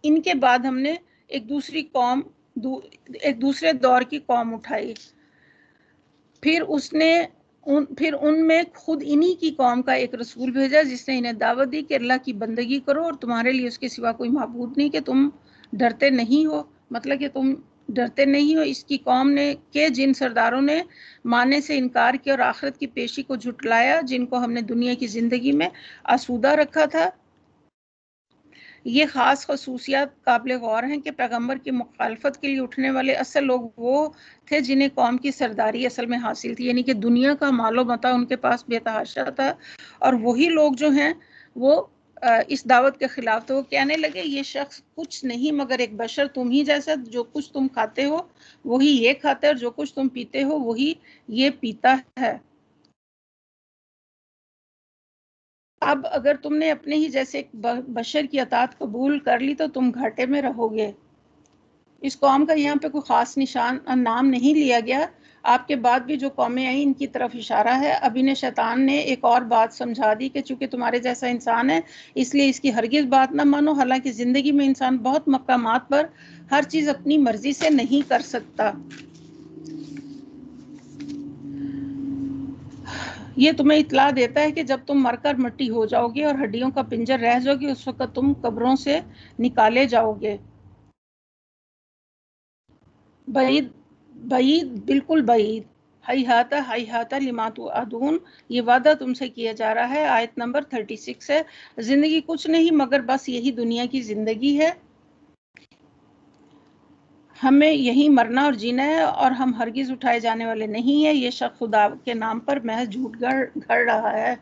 ان کے بعد ہم نے ایک دوسرے دور کی قوم اٹھائی، پھر ان میں خود انہی کی قوم کا ایک رسول بھیجا جس نے انہیں دعوت دی کہ اللہ کی بندگی کرو اور تمہارے لیے اس کے سوا کوئی معبود نہیں، کہ تم ڈرتے نہیں ہو، مطلب کہ تم ڈرتے نہیں ہو۔ اس کی قوم نے کہ جن سرداروں نے ماننے سے انکار کیا اور آخرت کی پیشی کو جھٹلایا، جن کو ہم نے دنیا کی زندگی میں آسودہ رکھا تھا۔ یہ خاص خصوصیات قابل غور ہیں کہ پیغمبر کی مخالفت کے لیے اٹھنے والے اصل لوگ وہ تھے جنہیں قوم کی سرداری اصل میں حاصل تھی، یعنی کہ دنیا کا مال و متاع ان کے پاس بے تحاشا تھا، اور وہی لوگ جو ہیں وہ اس دعوت کے خلاف تھے۔ وہ کہنے لگے یہ شخص کچھ نہیں مگر ایک بشر تم ہی جیسا، جو کچھ تم کھاتے ہو وہی یہ کھاتا ہے اور جو کچھ تم پیتے ہو وہی یہ پیتا ہے۔ اب اگر تم نے اپنے ہی جیسے ایک بشر کی اطاعت قبول کر لی تو تم گھاٹے میں رہو گے۔ اس قوم کا یہاں پہ کوئی خاص نام نہیں لیا گیا، آپ کے بعد بھی جو قومیں آئیں ان کی طرف اشارہ ہے۔ اب انہیں شیطان نے ایک اور بات سمجھا دی کہ چونکہ تمہارے جیسا انسان ہے اس لیے اس کی ہرگز بات نہ مانو، حالانکہ زندگی میں انسان بہت مقامات پر ہر چیز اپنی مرضی سے نہیں کر سکتا۔ یہ تمہیں اطلاع دیتا ہے کہ جب تم مر کر مٹی ہو جاؤ گے اور ہڈیوں کا پنجر رہ جاؤ گے اس وقت تم قبروں سے نکالے جاؤ گے۔ بعید بالکل بعید، ہیہاتا لما توعدون، یہ وعدہ تم سے کیا جا رہا ہے۔ آیت نمبر 36 ہے۔ زندگی کچھ نہیں مگر بس یہی دنیا کی زندگی ہے، ہمیں یہی مرنا اور جینا ہے اور ہم ہرگز اٹھائے جانے والے نہیں ہیں۔ یہ شخص خدا کے نام پر محض جھوٹ گھڑ رہا ہے،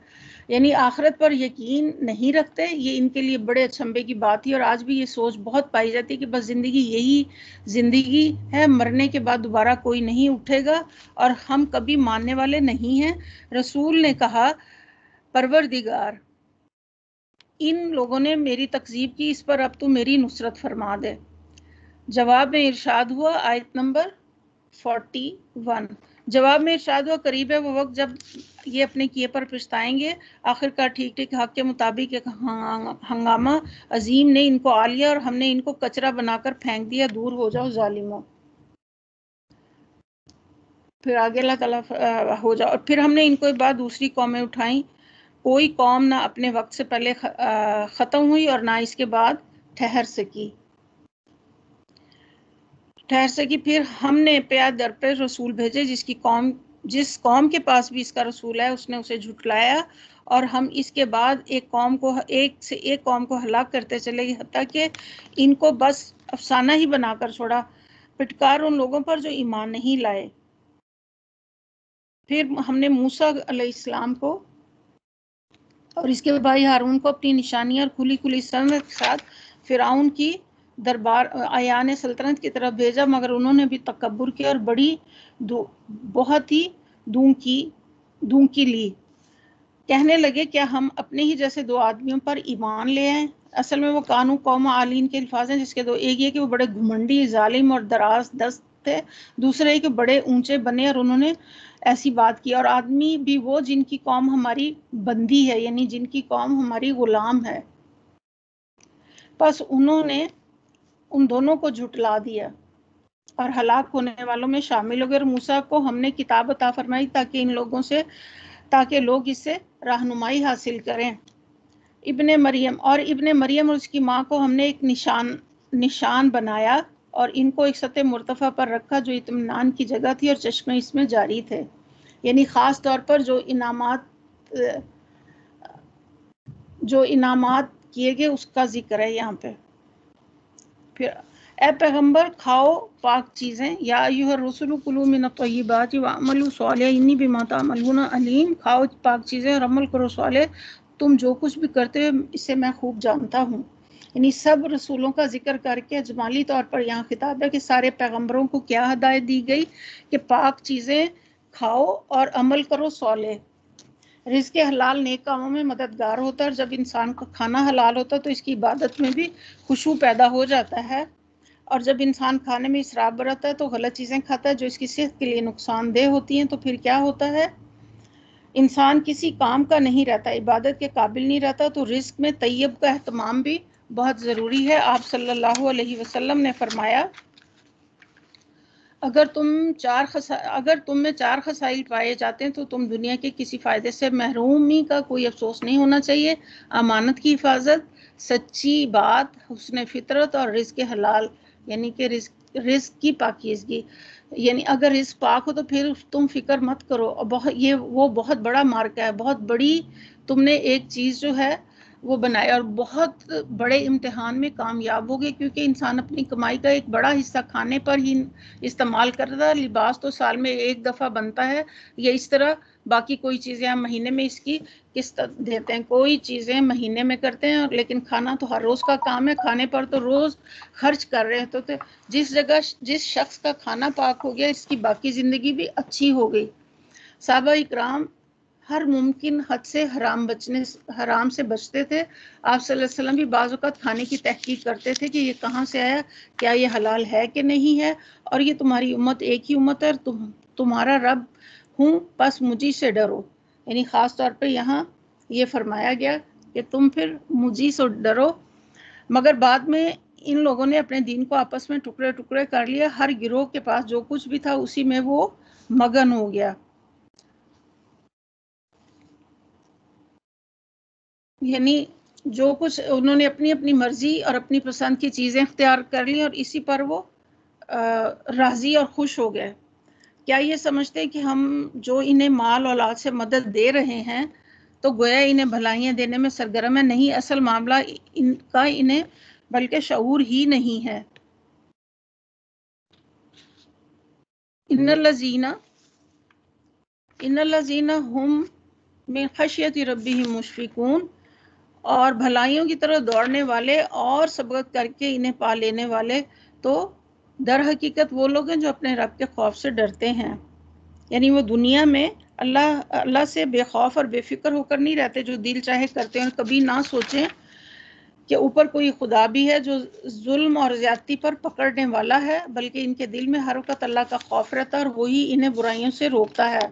یعنی آخرت پر یقین نہیں رکھتے۔ یہ ان کے لیے بڑے اچنبے کی بات تھی، اور آج بھی یہ سوچ بہت پائی جاتی ہے کہ بس زندگی یہی زندگی ہے، مرنے کے بعد دوبارہ کوئی نہیں اٹھے گا اور ہم کبھی ماننے والے نہیں ہیں۔ رسول نے کہا پروردگار، ان لوگوں نے میری تکذیب کی، اس پر اب تو میری نصرت فرما دے۔ جواب میں ارشاد ہوا، آیت نمبر 41، جواب میں ارشاد ہوا قریب ہے وہ وقت جب یہ اپنے کیے پر پچھتائیں گے، آخرکار ٹھیک ٹھیک حق کے مطابق ایک ہنگامہ عظیم نے ان کو آ لیا اور ہم نے ان کو کچرا بنا کر پھینک دیا، دور ہو جاؤ ظالموں۔ پھر آگے اللہ تعالیٰ ہو جاؤ، اور پھر ہم نے ان کو بعد دوسری قومیں اٹھائیں، کوئی قوم نہ اپنے وقت سے پہلے ختم ہوئی اور نہ اس کے بعد ٹھہر سکی۔ پھر ہم نے پے در پہ رسول بھیجے جس قوم کے پاس بھی اس کا رسول ہے اس نے اسے جھٹلایا، اور ہم اس کے بعد ایک سے ایک قوم کو ہلاک کرتے چلے گئے حتیٰ کہ ان کو بس افسانہ ہی بنا کر چھوڑا، پٹکار ان لوگوں پر جو ایمان نہیں لائے۔ پھر ہم نے موسیٰ علیہ السلام کو اور اس کے بھائی ہارون کو اپنی نشانیاں اور کھلی کھلی سند کے ساتھ فرعون کی دربار ایان سلطنت کی طرف بھیجا، مگر انہوں نے بھی تکبر کیا اور بہت ہی دونکی لی۔ کہنے لگے کیا ہم اپنے ہی جیسے دو آدمیوں پر ایمان لے آئیں؟ اصل میں وہ کانو قوم عالین کے الفاظ ہیں، جس کے دو، ایک یہ کہ وہ بڑے گھمنڈی، ظالم اور دراز دست تھے، دوسرے یہ کہ بڑے اونچے بنے اور انہوں نے ایسی بات کی، اور آدمی بھی وہ جن کی قوم ہماری بندی ہے، یعنی جن کی قوم ہماری غلام ہے۔ پس انہوں نے ان دونوں کو جھٹلا دیا اور ہلاک ہونے والوں میں شامل ہو گئے، اور موسیٰ کو ہم نے کتاب عطا فرمائی تاکہ لوگ اس سے رہنمائی حاصل کریں۔ ابن مریم اور اس کی ماں کو ہم نے ایک نشان بنایا اور ان کو ایک سطح مرتفع پر رکھا جو اطمینان کی جگہ تھی اور چشمے اس میں جاری تھے، یعنی خاص طور پر جو انعامات کیے گئے اس کا ذکر ہے یہاں پہ۔ پھر اے پیغمبر کھاؤ پاک چیزیں، یا ایھا الرسل کلوا من الطیبات واعملوا صالحا انی بما تعملون علیم، کھاؤ پاک چیزیں اور عمل کرو صالح، تم جو کچھ بھی کرتے ہو اسے میں خوب جانتا ہوں۔ یعنی سب رسولوں کا ذکر کر کے اجمالی طور پر یہاں خطاب ہے کہ سارے پیغمبروں کو کیا ہدایت دی گئی کہ پاک چیزیں کھاؤ اور عمل کرو صالح۔ رزق حلال نیک کاموں میں مددگار ہوتا ہے، اور جب انسان کا کھانا حلال ہوتا ہے تو اس کی عبادت میں بھی خشوع پیدا ہو جاتا ہے، اور جب انسان کھانے میں اسراف برتتا ہے تو غلط چیزیں کھاتا ہے جو اس کی صحت کے لیے نقصان دہ ہوتی ہیں، تو پھر کیا ہوتا ہے، انسان کسی کام کا نہیں رہتا، عبادت کے قابل نہیں رہتا۔ تو رزق میں طیب کا اہتمام بھی بہت ضروری ہے۔ آپ صلی اللہ علیہ وسلم نے فرمایا اگر تم میں چار خصائل پائے جاتے ہیں تو تم دنیا کے کسی فائدے سے محرومی کا کوئی افسوس نہیں ہونا چاہیے: امانت کی حفاظت، سچی بات، حسن فطرت، اور رزق حلال یعنی کہ رزق کی پاکیزگی۔ یعنی اگر رزق پاک ہو تو پھر تم فکر مت کرو، اور وہ بہت بڑا مارکہ ہے، بہت بڑی تم نے ایک چیز جو ہے وہ بنائے، اور بہت بڑے امتحان میں کامیاب ہوگے، کیونکہ انسان اپنی کمائی کا ایک بڑا حصہ کھانے پر ہی استعمال کرتا ہے۔ لباس تو سال میں ایک دفعہ بنتا ہے، یا اس طرح باقی کوئی چیزیں ہم مہینے میں اس کی قسط دیتے ہیں، کوئی چیزیں مہینے میں کرتے ہیں، لیکن کھانا تو ہر روز کا کام ہے، کھانے پر تو روز خرچ کر رہے ہیں۔ تو جس شخص کا کھانا پاک ہو گیا اس کی باقی زندگی بھی اچھی ہو گئی۔ صحابہ اکرام ہر ممکن حد سے حرام سے بچتے تھے۔ آپ صلی اللہ علیہ وسلم بھی بعض اوقات کھانے کی تحقیق کرتے تھے کہ یہ کہاں سے آیا، کیا یہ حلال ہے کہ نہیں ہے، اور یہ تمہاری امت ایک ہی امت ہے، اور تمہارا رب ہوں، پس مجھی سے ڈرو۔ یعنی خاص طور پہ یہاں یہ فرمایا گیا کہ تم پھر مجھی سے ڈرو۔ مگر بعد میں ان لوگوں نے اپنے دین کو آپس میں ٹکڑے ٹکڑے کر لیا، ہر گروہ کے پاس جو کچھ بھی تھا اسی میں وہ مگن ہو گیا۔ یعنی جو کچھ انہوں نے اپنی اپنی مرضی اور اپنی پسند کی چیزیں اختیار کر لی، اور اسی پر وہ راضی اور خوش ہو گئے۔ کیا یہ سمجھتے ہیں کہ ہم جو انہیں مال اولاد سے مدد دے رہے ہیں تو گویا انہیں بھلائیاں دینے میں سرگرم ہے؟ نہیں، اصل معاملہ ان کا انہیں بلکہ شعور ہی نہیں ہے۔ ان الذین هم من خشیت ربهم مشفقون، اور بھلائیوں کی طرف دوڑنے والے اور سبقت کر کے انہیں پا لینے والے تو در حقیقت وہ لوگ ہیں جو اپنے رب کے خوف سے ڈرتے ہیں۔ یعنی وہ دنیا میں اللہ سے بے خوف اور بے فکر ہو کر نہیں رہتے، جو دل چاہے کرتے ہیں، اور کبھی نہ سوچیں کہ اوپر کوئی خدا بھی ہے جو ظلم اور زیادتی پر پکڑنے والا ہے، بلکہ ان کے دل میں ہر وقت اللہ کا خوف رہتا ہے، اور وہی انہیں برائیوں سے روکتا ہے۔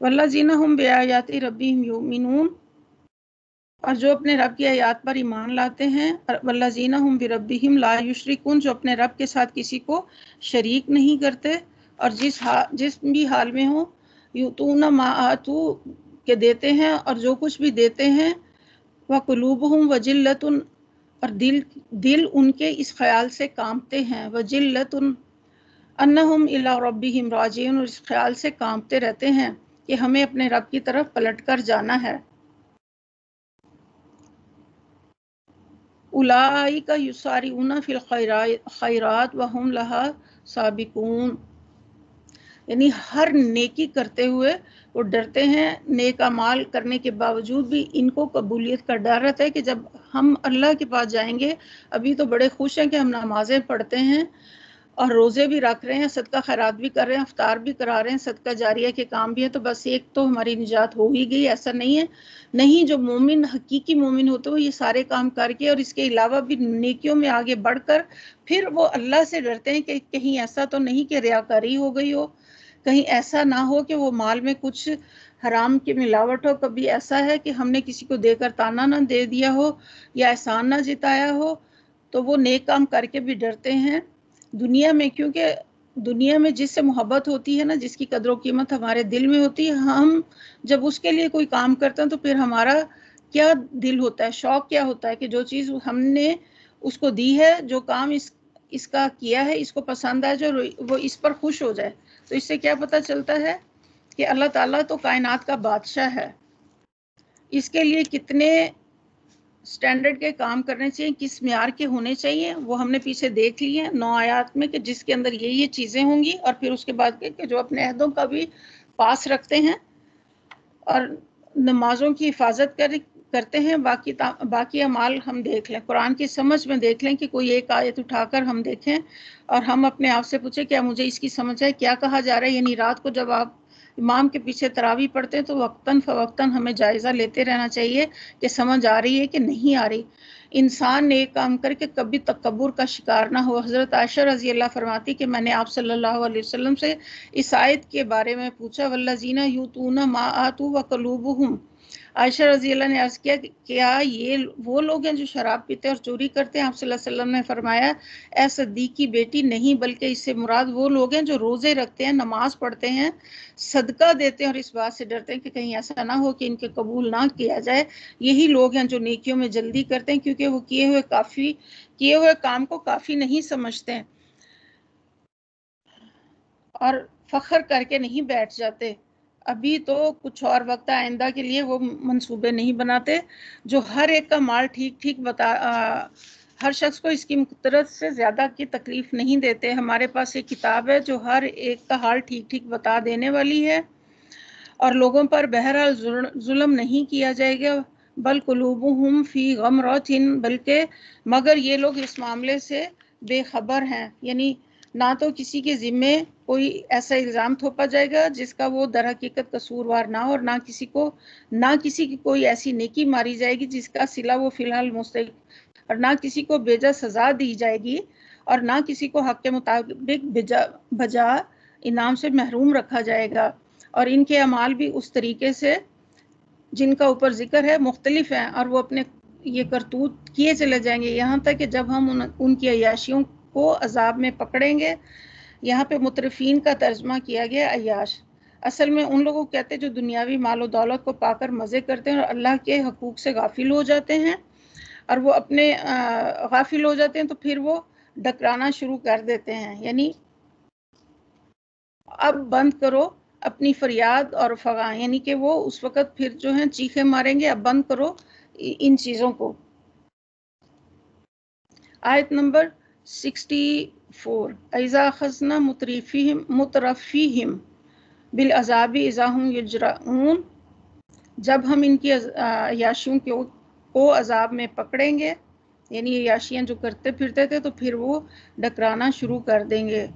والذین هم بآیات ربہم یؤمنون، اور جو اپنے رب کی آیات پر ایمان لاتے ہیں، والذین هم بربہم لا یشرکون، جو اپنے رب کے ساتھ کسی کو شریک نہیں کرتے، اور جس بھی حال میں ہوں، یؤتون ما آتوا، کہ دیتے ہیں اور جو کچھ بھی دیتے ہیں، وقلوبہم وجلۃ، اور دل ان کے اس خیال سے کانپتے ہیں، وجلۃ انہم الی ربہم راجعون، اور اس خیال سے کانپتے رہتے ہیں کہ ہمیں اپنے رب کی طرف پلٹ کر جانا ہے۔ اولئک یسارعون فی الخیرات وہم لہا سابقون، یعنی ہر نیکی کرتے ہوئے وہ ڈرتے ہیں، نیک اعمال کرنے کے باوجود بھی ان کو قبولیت کا ڈر رہتا ہے کہ جب ہم اللہ کے پاس جائیں گے، ابھی تو بڑے خوش ہیں کہ ہم نمازیں پڑھتے ہیں اور روزے بھی رکھ رہے ہیں، صدقہ خیرات بھی کر رہے ہیں، افطار بھی کرا رہے ہیں، صدقہ جاریہ کے کام بھی ہے، تو بس ایک تو ہماری نجات ہو ہی گئی۔ ایسا نہیں ہے، نہیں، جو مومن حقیقی مومن ہوتے وہ یہ سارے کام کر کے اور اس کے علاوہ بھی نیکیوں میں آگے بڑھ کر پھر وہ اللہ سے ڈرتے ہیں کہ کہیں ایسا تو نہیں کہ ریاکاری ہو گئی ہو، کہیں ایسا نہ ہو کہ وہ مال میں کچھ حرام کی ملاوٹ ہو، کبھی ایسا ہے کہ ہم نے کسی کو دے کر تانا نہ دے دیا ہو یا احسان نہ جتایا ہو، تو وہ نیک کام کر کے بھی ڈرتے ہیں دنیا میں، کیونکہ دنیا میں جس سے محبت ہوتی ہے نا، جس کی قدر و قیمت ہمارے دل میں ہوتی ہے، ہم جب اس کے لیے کوئی کام کرتے ہیں تو پھر ہمارا کیا دل ہوتا ہے، شوق کیا ہوتا ہے کہ جو چیز ہم نے اس کو دی ہے، جو کام اس کا کیا ہے، اس کو پسند ہے، جو وہ اس پر خوش ہو جائے۔ تو اس سے کیا پتہ چلتا ہے کہ اللہ تعالیٰ تو کائنات کا بادشاہ ہے، اس کے لیے کتنے اسٹینڈرڈ کے کام کرنے چاہیے، کس معیار کے ہونے چاہیے، وہ ہم نے پیچھے دیکھ لی ہیں 9 آیات میں کہ جس کے اندر یہ چیزیں ہوں گی، اور پھر اس کے بعد کہ جو اپنے عہدوں کا بھی پاس رکھتے ہیں اور نمازوں کی حفاظت کرتے ہیں. باقی اعمال ہم دیکھ لیں، قرآن کی سمجھ میں دیکھ لیں کہ کوئی ایک آیت اٹھا کر ہم دیکھیں اور ہم اپنے آپ سے پوچھیں کیا مجھے اس کی سمجھ ہے، کیا کہا جا رہا ہے. یعنی رات کو جب آپ امام کے پیچھے تراویح پڑھتے ہیں تو وقتاً فوقتاً ہمیں جائزہ لیتے رہنا چاہیے کہ سمجھ آ رہی ہے کہ نہیں آ رہی. انسان نیک کام کر کے کبھی تکبر کا شکار نہ ہو. حضرت عائشہ رضی اللہ فرماتی کہ میں نے آپ صلی اللہ علیہ وسلم سے اس آیت کے بارے میں پوچھا، والذین یؤتون ما آتوا وقلوبہم. عائشہ رضی اللہ نے عرض کیا کہ کیا یہ وہ لوگ ہیں جو شراب پیتے اور چوری کرتے ہیں؟ آپ صلی اللہ علیہ وسلم نے فرمایا، اے صدیق کی بیٹی نہیں، بلکہ اس سے مراد وہ لوگ ہیں جو روزے رکھتے ہیں، نماز پڑھتے ہیں، صدقہ دیتے ہیں اور اس بات سے ڈرتے ہیں کہ کہیں ایسا نہ ہو کہ ان کے قبول نہ کیا جائے. یہی لوگ ہیں جو نیکیوں میں جلدی کرتے ہیں کیونکہ وہ کیے ہوئے کام کو کافی نہیں سمجھتے ہیں اور فخر کر کے نہیں بیٹھ جاتے. ابھی تو کچھ اور وقت آئندہ کے لیے وہ منصوبے نہیں بناتے جو ہر ایک کا مال ٹھیک ہر شخص کو اس کی مقدرت سے زیادہ کی تکلیف نہیں دیتے. ہمارے پاس ایک کتاب ہے جو ہر ایک کا حال ٹھیک بتا دینے والی ہے اور لوگوں پر بہرحال ظلم نہیں کیا جائے گا. بل قلوبہم فی غمرۃ، بلکہ مگر یہ لوگ اس معاملے سے بے خبر ہیں. یعنی نہ تو کسی کے ذمے کوئی ایسا الزام تھوپا جائے گا جس کا وہ در حقیقت قصوروار نہ ہو، اور نہ کسی کی کوئی ایسی نیکی ماری جائے گی جس کا صلہ وہ فی الحال مستحق، اور نہ کسی کو بیجا سزا دی جائے گی، اور نہ کسی کو حق کے مطابق بجا انعام سے محروم رکھا جائے گا. اور ان کے اعمال بھی اس طریقے سے جن کا اوپر ذکر ہے مختلف ہیں، اور وہ اپنے یہ کرتوت کیے چلے جائیں گے یہاں تک کہ جب ہم ان کی عیاشیوں کو عذاب میں پکڑیں گے. یہاں پہ مترفین کا ترجمہ کیا گیا عیاش. اصل میں ان لوگوں کو کہتے ہیں جو دنیاوی مال و دولت کو پا کر مزے کرتے ہیں اور اللہ کے حقوق سے غافل ہو جاتے ہیں، اور وہ اپنے غافل ہو جاتے ہیں تو پھر وہ ڈکرانا شروع کر دیتے ہیں. یعنی اب بند کرو اپنی فریاد اور فغاں، یعنی کہ وہ اس وقت پھر جو ہیں چیخیں ماریں گے، اب بند کرو ان چیزوں کو. آیت نمبر 64، اذا اخذنا مترفیہم بالعذاب اذا هم یجرؤون. جب ہم ان کی عیاشیوں کو عذاب میں پکڑیں گے، یعنی عیاشیاں جو کرتے پھرتے تھے تو پھر وہ ڈکرانا شروع کر دیں گے.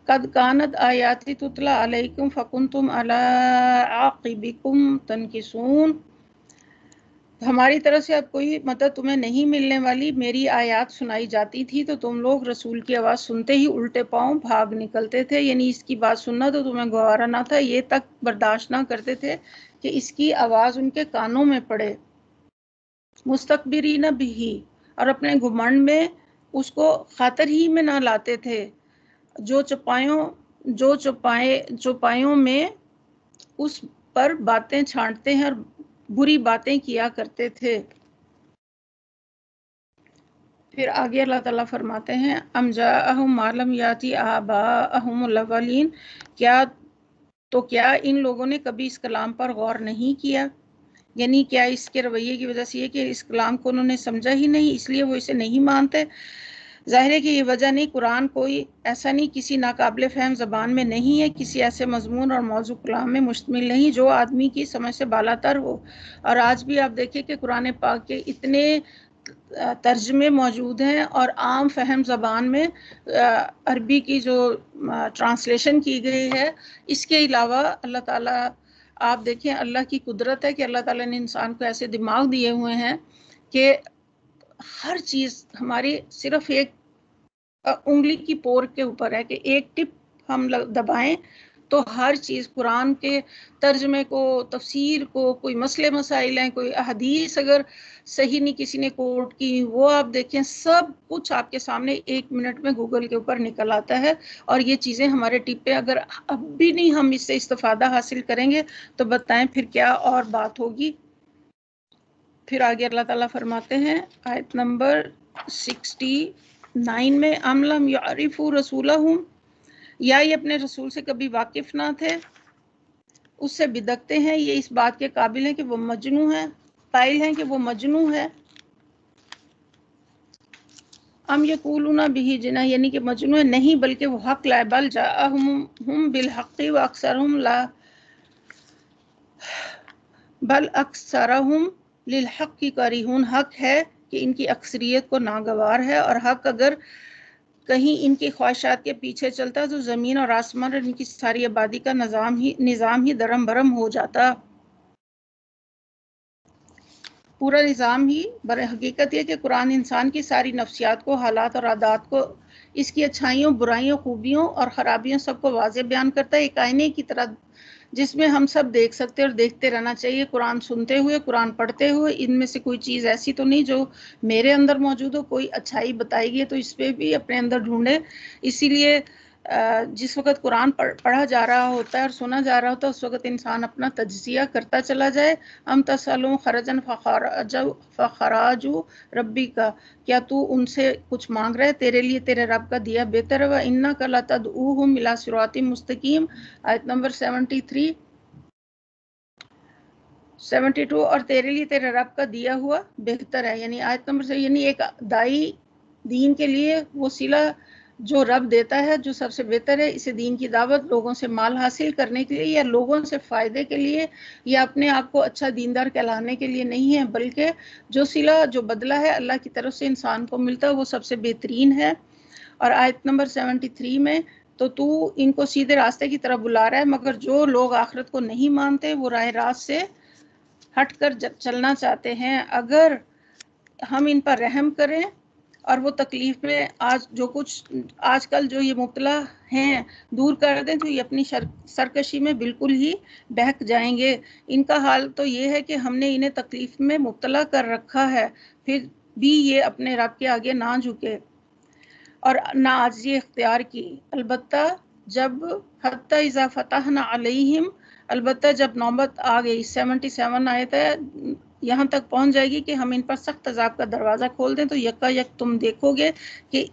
قد کانت آیاتی تتلی علیکم فکنتم علی اعقابکم تنکصون. ہماری طرف سے اب کوئی مدد تمہیں نہیں ملنے والی، میری آیات سنائی جاتی تھی تو تم لوگ رسول کی آواز سنتے ہی الٹے پاؤں بھاگ نکلتے تھے. یعنی اس کی بات سننا تو تمہیں گوارا نہ تھا، یہ تک برداشت نہ کرتے تھے کہ اس کی آواز ان کے کانوں میں پڑے. مستکبرین بہ، اور اپنے گھمنڈ میں اس کو خاطر ہی میں نہ لاتے تھے. جو چوپایوں میں اس پر باتیں چھانٹتے ہیں اور بری باتیں کیا کرتے تھے. پھر آگے اللہ تعالیٰ فرماتے ہیں ام جاءہم ما لم یاتی آباءہم الاولین. کیا ان لوگوں نے کبھی اس کلام پر غور نہیں کیا؟ یعنی کیا اس کے رویے کی وجہ سے یہ کہ اس کلام کو انہوں نے سمجھا ہی نہیں اس لیے وہ اسے نہیں مانتے؟ ظاہر ہے کہ یہ وجہ نہیں، قرآن کوئی ایسا نہیں، کسی ناقابل فہم زبان میں نہیں ہے، کسی ایسے مضمون اور موضوع کلام میں مشتمل نہیں جو آدمی کی سمجھ سے بالاتر ہو. اور آج بھی آپ دیکھیں کہ قرآن پاک کے اتنے ترجمے موجود ہیں اور عام فہم زبان میں عربی کی جو ٹرانسلیشن کی گئی ہے، اس کے علاوہ اللہ تعالیٰ آپ دیکھیں اللہ کی قدرت ہے کہ اللہ تعالیٰ نے انسان کو ایسے دماغ دیے ہوئے ہیں کہ ہر چیز ہماری صرف ایک انگلی کی پور کے اوپر ہے کہ ایک ٹپ ہم دبائیں تو ہر چیز قرآن کے ترجمے کو، تفسیر کو، کوئی مسئلے مسائل ہیں، کوئی احادیث اگر صحیح نہیں کسی نے کوٹ کی، وہ آپ دیکھیں سب کچھ آپ کے سامنے 1 منٹ میں گوگل کے اوپر نکل آتا ہے. اور یہ چیزیں ہمارے ٹپ پہ اگر اب بھی نہیں ہم اس سے استفادہ حاصل کریں گے تو بتائیں پھر کیا اور بات ہوگی. پھر آگے اللہ تعالیٰ فرماتے ہیں آیت نمبر 69 میں ام لم یعرفوا رسولہم، یا یہ اپنے رسول سے کبھی واقف نہ تھے، اس سے بدکتے ہیں، یہ اس بات کے قابل ہیں کہ وہ مجنون ہے. قائل ہیں کہ وہ مجنو ہے، ام یقولون بہ جنہ، یعنی کہ مجنو ہے نہیں بلکہ وہ حق لائے، بل جاءہم بالحق واکثرہم لا، بل اکثرہم للحق کی کارہون، حق ہے کہ ان کی اکثریت کو ناگوار ہے، اور حق اگر کہیں ان کی خواہشات کے پیچھے چلتا تو زمین اور آسمان اور ان کی ساری آبادی کا نظام ہی درم برم ہو جاتا، پورا نظام ہی۔ حقیقت یہ کہ قرآن انسان کی ساری نفسیات کو، حالات اور عادات کو، اس کی اچھائیوں، برائیوں، خوبیوں اور خرابیوں سب کو واضح بیان کرتا ہے، ایک آئینے کی طرح جس میں ہم سب دیکھ سکتے اور دیکھتے رہنا چاہیے، قرآن سنتے ہوئے، قرآن پڑھتے ہوئے۔ ان میں سے کوئی چیز ایسی تو نہیں جو میرے اندر موجود ہو، کوئی اچھائی بتائی گئی تو اس پہ بھی اپنے اندر ڈھونڈے۔ اسی لیے جس وقت قرآن پڑھا جا رہا ہوتا ہے اور سنا جا رہا ہوتا ہے اس وقت انسان اپنا تجزیہ کرتا چلا جائے۔ ام تسألون خرجا فخراج ربی کا، کیا تو ان سے کچھ مانگ رہے، تیرے لیے تیرے رب کا دیا بہتر ہے، وَإِنَّكَ لَتَدْعُوهُمْ إِلَىٰ صِرَاطٍ مُسْتَقِيمٍ، آیت نمبر 72، اور تیرے لیے تیرے رب کا دیا ہوا بہتر ہے، یعنی آیت نمبر سے، یعنی ایک دائی دین کے لیے وسیلہ جو رب دیتا ہے جو سب سے بہتر ہے، اسے دین کی دعوت لوگوں سے مال حاصل کرنے کے لیے یا لوگوں سے فائدے کے لیے یا اپنے آپ کو اچھا دیندار کہلانے کے لیے نہیں ہے، بلکہ جو صلہ، جو بدلہ ہے اللہ کی طرف سے انسان کو ملتا ہے وہ سب سے بہترین ہے۔ اور آیت نمبر 73 میں تو ان کو سیدھے راستے کی طرف بلا رہا ہے، مگر جو لوگ آخرت کو نہیں مانتے وہ راہ راست سے ہٹ کر چلنا چاہتے ہیں، اگر ہم ان پر رحم کریں اور وہ تکلیف میں آج کل جو یہ مبتلا ہیں دور کر دیں تو یہ اپنی سرکشی میں بالکل ہی بہک جائیں گے۔ ان کا حال تو یہ ہے کہ ہم نے انہیں تکلیف میں مبتلا کر رکھا ہے، پھر بھی یہ اپنے رب کے آگے نہ جھکے اور نہ عاجزی اختیار کی، البتہ جب حتی اذا فتحنا علیہم، البتہ جب نوبت آ گئی، 77 آیت ہے، یہاں تک پہنچ جائے گی کہ ہم ان پر سخت عذاب کا دروازہ کھول دیں تو یکا یک تم دیکھو گے کہ